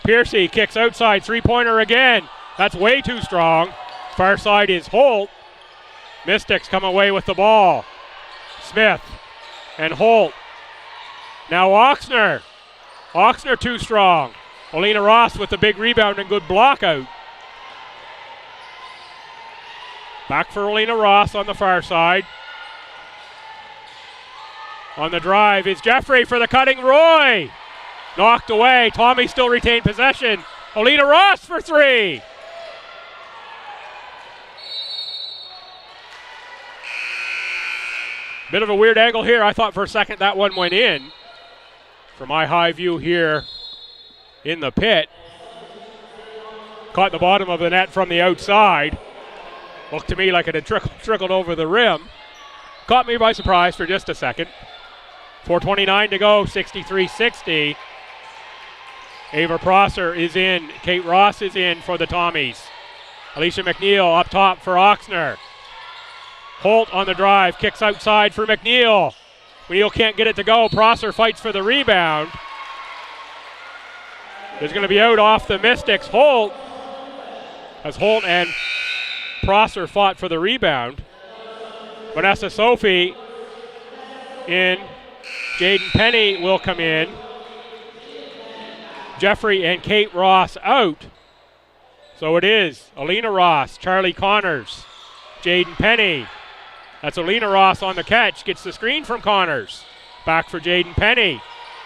Piercy kicks outside, three-pointer again. That's way too strong. Far side is Holt. Mystics come away with the ball. Smith and Holt. Now Oxner. Oxner too strong. Olena Ross with the big rebound and good block out. Back for Olena Ross on the far side. On the drive is Jeffrey for the cutting Roy. Knocked away. Tommy still retained possession. Olena Ross for three. Bit of a weird angle here. I thought for a second that one went in. From my high view here in the pit. Caught the bottom of the net from the outside. Looked to me like it had trickled over the rim. Caught me by surprise for just a second. 4:29 to go, 63-60. Ava Prosser is in. Kate Ross is in for the Tommies. Alicia McNeil up top for Oxner. Holt on the drive, kicks outside for McNeil. McNeil can't get it to go. Prosser fights for the rebound. There's going to be out off the Mystics. Holt, as Holt and Prosser fought for the rebound. Vanessa Sophie in. Jaden Penny will come in. Jeffrey and Kate Ross out. So it is Alina Ross, Charlie Connors, Jaden Penny. That's Alina Ross on the catch, gets the screen from Connors. Back for Jaden Penny.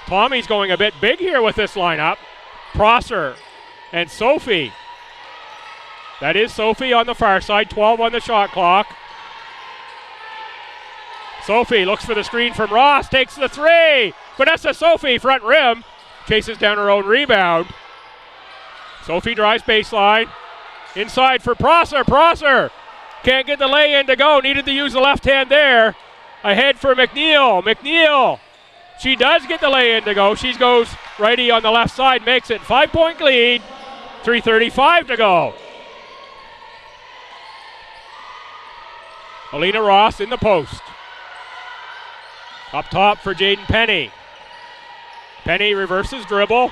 Tommy's going a bit big here with this lineup. Prosser and Sophie. That is Sophie on the far side, 12 on the shot clock. Sophie looks for the screen from Ross, takes the three. Vanessa Sophie, front rim, chases down her own rebound. Sophie drives baseline. Inside for Prosser. Prosser can't get the lay-in to go. Needed to use the left hand there. Ahead for McNeil. McNeil, she does get the lay-in to go. She goes righty on the left side, makes it 5-point lead. 3:35 to go. Alina Ross in the post. Up top for Jaden Penny. Penny reverses dribble.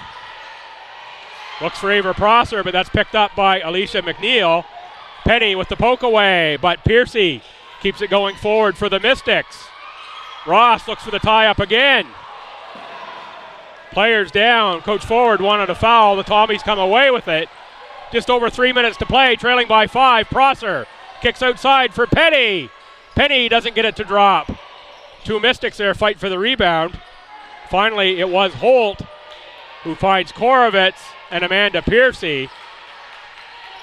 Looks for Ava Prosser, but that's picked up by Alicia McNeil. Penny with the poke away, but Piercy keeps it going forward for the Mystics. Ross looks for the tie-up again. Players down. Coach Forward wanted a foul. The Tommies come away with it. Just over 3 minutes to play, trailing by 5. Prosser kicks outside for Penny. Penny doesn't get it to drop. Two Mystics there fight for the rebound. Finally, it was Holt who finds Korovitz and Amanda Piercy.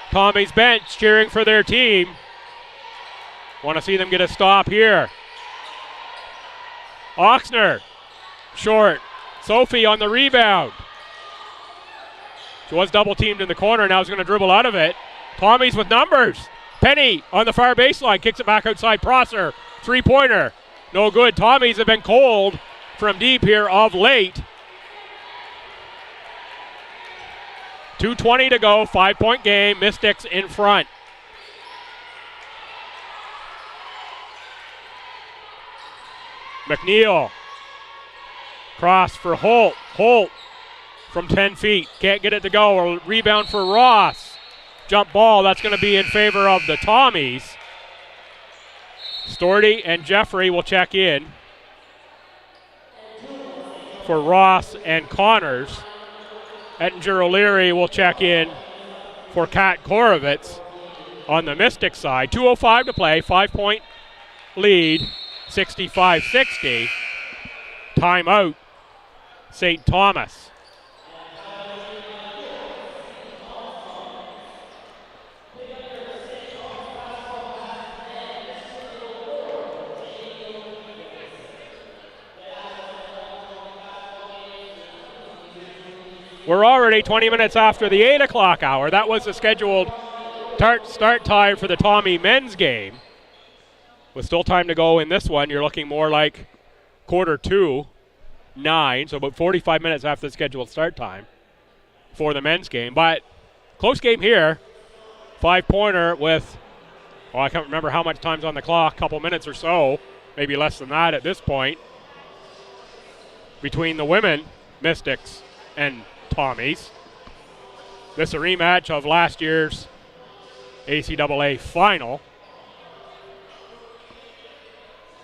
Tommy's bench cheering for their team. Want to see them get a stop here. Oxner, short. Sophie on the rebound. She was double teamed in the corner, now is going to dribble out of it. Tommy's with numbers. Penny on the far baseline, kicks it back outside Prosser. Three-pointer, no good. Tommies have been cold from deep here of late. 2:20 to go, 5-point game, Mystics in front. McNeil, cross for Holt. Holt from 10 feet, can't get it to go. A rebound for Ross. Jump ball, that's going to be in favor of the Tommies. Storty and Jeffrey will check in for Ross and Connors. Ettinger O'Leary will check in for Kat Korovitz on the Mystic side. 2:05 to play, 5-point lead, 65-60. Timeout, St. Thomas. We're already 20 minutes after the 8 o'clock hour. That was the scheduled start time for the Tommy men's game. With still time to go in this one, you're looking more like quarter to 9, so about 45 minutes after the scheduled start time for the men's game. But close game here. 5-pointer with, I can't remember how much time's on the clock, a couple minutes or so, maybe less than that at this point, between the women, Mystics, and Tommies. This is a rematch of last year's ACAA final.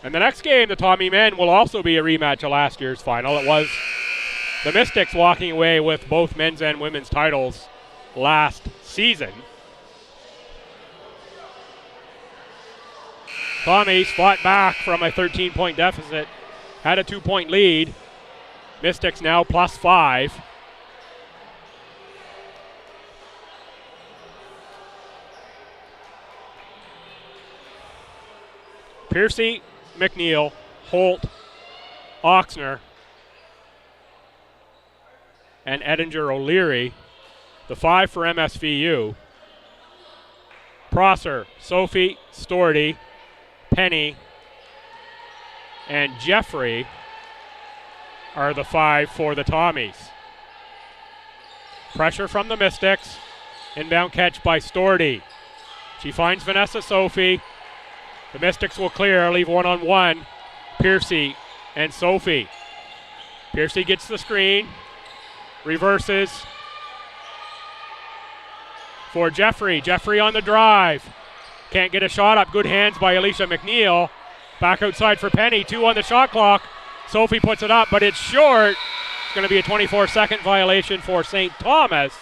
And the next game, the Tommy men, will also be a rematch of last year's final. It was the Mystics walking away with both men's and women's titles last season. Tommies fought back from a 13-point deficit, had a 2-point lead. Mystics now +5. Piercy, McNeil, Holt, Oxner, and Edinger O'Leary. The 5 for MSVU. Prosser, Sophie, Storty, Penny, and Jeffrey are the 5 for the Tommies. Pressure from the Mystics. Inbound catch by Storty. She finds Vanessa Sophie. The Mystics will clear, leave one-on-one. Piercy and Sophie. Piercy gets the screen. Reverses for Jeffrey. Jeffrey on the drive. Can't get a shot up. Good hands by Alicia McNeil. Back outside for Penny. 2 on the shot clock. Sophie puts it up, but it's short. It's going to be a 24-second violation for St. Thomas.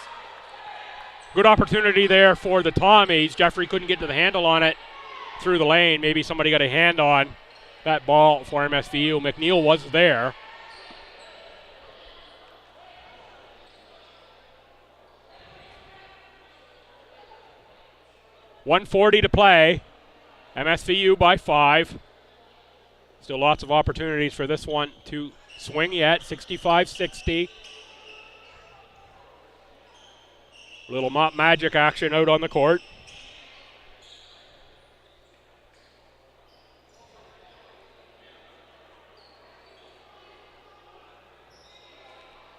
Good opportunity there for the Tommies. Jeffrey couldn't get to the handle on it through the lane. Maybe somebody got a hand on that ball for MSVU. McNeil was there. .140 to play. MSVU by 5. Still lots of opportunities for this one to swing yet. 65-60. Little mop magic action out on the court.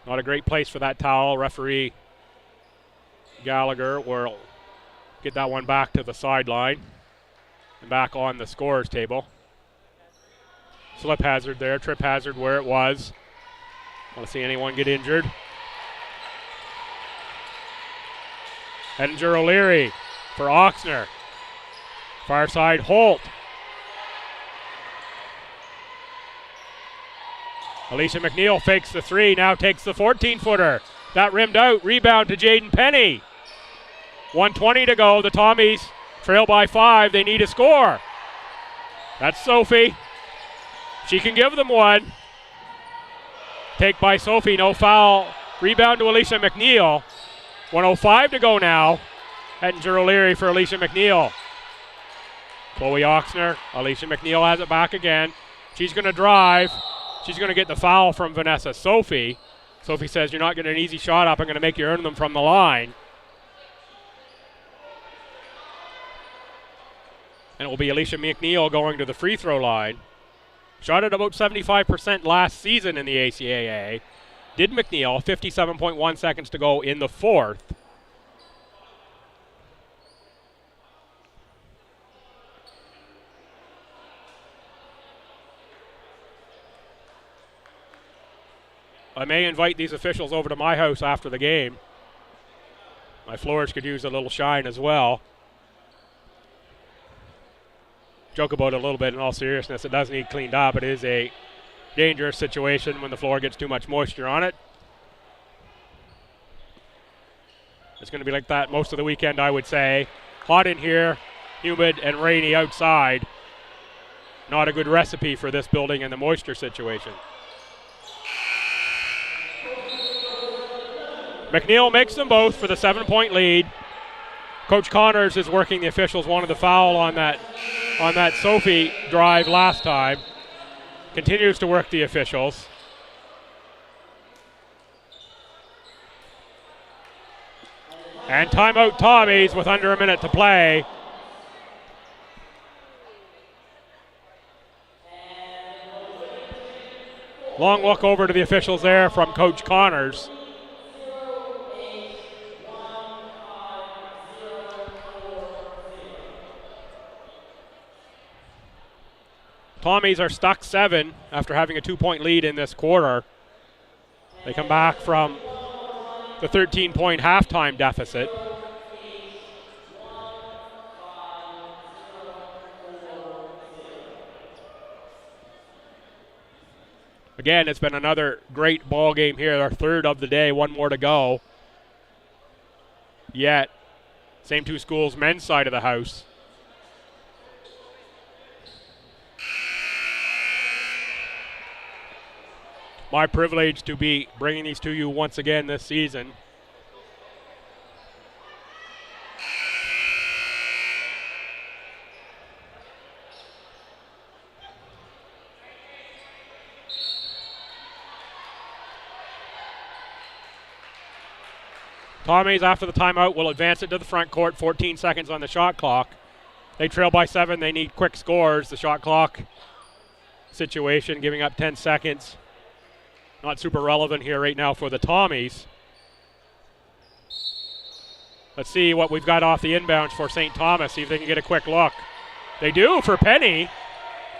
Not a great place for that towel. Referee Gallagher will get that one back to the sideline and back on the scorer's table. Slip hazard there, trip hazard where it was. Want to see anyone get injured. Edinger O'Leary for Oxner. Far side Holt. Alicia McNeil fakes the 3, now takes the 14-footer. That rimmed out, rebound to Jaden Penny. 1:20 to go, the Tommies trail by 5, they need a score. That's Sophie. She can give them one. Take by Sophie, no foul. Rebound to Alicia McNeil. 1:05 to go now. Edinger O'Leary for Alicia McNeil. Chloe Oxner, Alicia McNeil has it back again. She's going to drive. She's going to get the foul from Vanessa Sophie. Sophie says, you're not getting an easy shot up. I'm going to make you earn them from the line. And it will be Alicia McNeil going to the free throw line. Shot at about 75% last season in the ACAA. Did McNeil, 57.1 seconds to go in the 4th. I may invite these officials over to my house after the game. My floors could use a little shine as well. Joke about it a little bit in all seriousness. It does need cleaned up. It is a dangerous situation when the floor gets too much moisture on it. It's going to be like that most of the weekend, I would say. Hot in here, humid and rainy outside. Not a good recipe for this building and the moisture situation. McNeil makes them both for the 7-point lead. Coach Connors is working the officials. Wanted the foul on that Sophie drive last time. Continues to work the officials. And timeout Tommies with under a minute to play. Long look over to the officials there from Coach Connors. Tommies are stuck 7 after having a 2-point lead in this quarter. They come back from the 13-point halftime deficit. Again, it's been another great ball game here, our third of the day, one more to go. Yet, same two schools, men's side of the house. My privilege to be bringing these to you once again this season. Tommies, after the timeout, will advance it to the front court. 14 seconds on the shot clock. They trail by 7. They need quick scores. The shot clock situation, giving up 10 seconds. Not super relevant here right now for the Tommies. Let's see what we've got off the inbounds for St. Thomas. See if they can get a quick look. They do for Penny.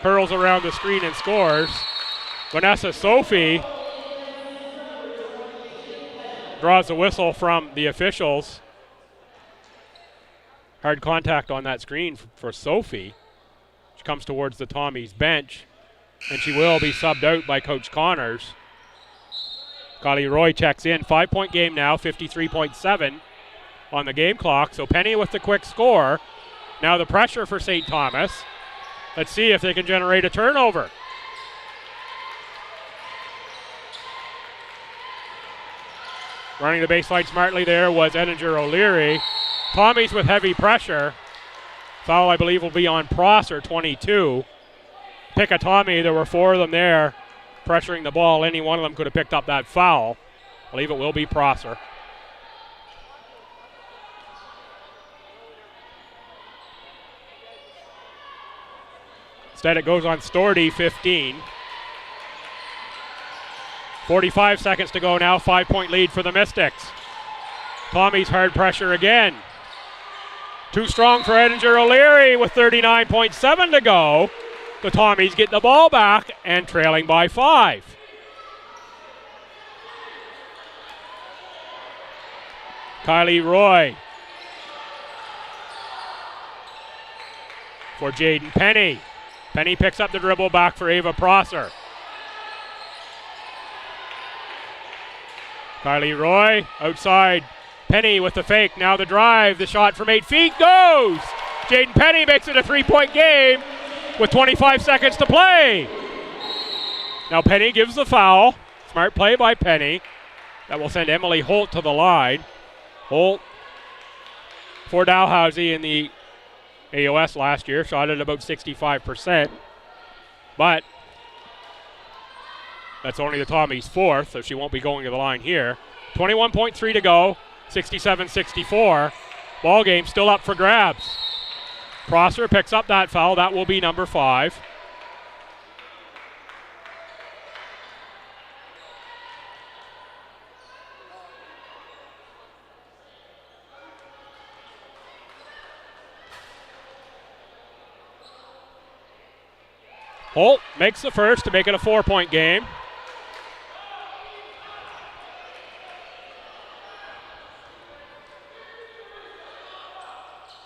Curls around the screen and scores. Vanessa Sophie draws a whistle from the officials. Hard contact on that screen for Sophie. She comes towards the Tommies bench, and she will be subbed out by Coach Connors. Kylie Roy checks in. 5-point game now, 53.7 on the game clock. So Penny with the quick score. Now the pressure for St. Thomas. Let's see if they can generate a turnover. Running the baseline smartly there was Edinger O'Leary. Tommies with heavy pressure. Foul, I believe, will be on Prosser, 22. Pick a Tommy. There were 4 of them there pressuring the ball. Any one of them could have picked up that foul. I believe it will be Prosser. Instead, it goes on Stordy, 15. 45 seconds to go now. 5-point lead for the Mystics. Tommies hard pressure again. Too strong for Edinger O'Leary with 39.7 to go. The Tommies get the ball back and trailing by 5. Kylie Roy for Jaden Penny. Penny picks up the dribble back for Ava Prosser. Kylie Roy outside. Penny with the fake. Now the drive. The shot from 8 feet goes. Jaden Penny makes it a 3-point game with 25 seconds to play. Now Penny gives the foul. Smart play by Penny. That will send Emily Holt to the line. Holt for Dalhousie in the AOS last year. Shot at about 65%. But that's only the Tommies' 4th, so she won't be going to the line here. 21.3 to go. 67-64. Ball game still up for grabs. Prosser picks up that foul. That will be number 5. Holt makes the first to make it a 4-point game.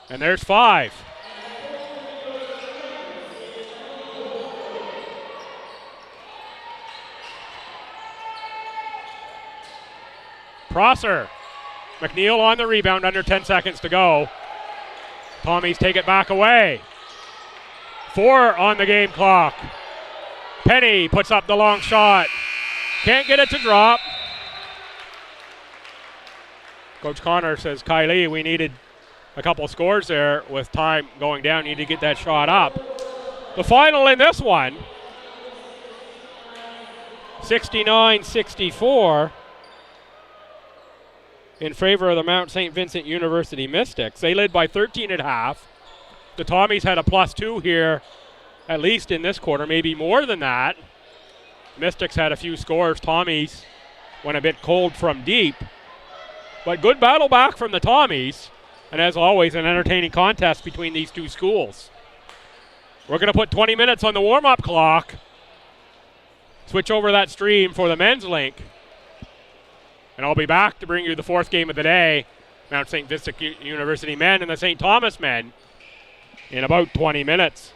And there's 5. Prosser. McNeil on the rebound, under 10 seconds to go. Tommies take it back away. 4 on the game clock. Penny puts up the long shot. Can't get it to drop. Coach Connor says, Kylie, we needed a couple scores there with time going down. You need to get that shot up. The final in this one, 69-64. in favor of the Mount St. Vincent University Mystics. They led by 13 at half. The Tommies had a +2 here, at least in this quarter, maybe more than that. Mystics had a few scores. Tommies went a bit cold from deep. But good battle back from the Tommies. And as always, an entertaining contest between these two schools. We're going to put 20 minutes on the warm-up clock. Switch over that stream for the men's link. And I'll be back to bring you the fourth game of the day, Mount St. Vincent University men and the St. Thomas men, in about 20 minutes.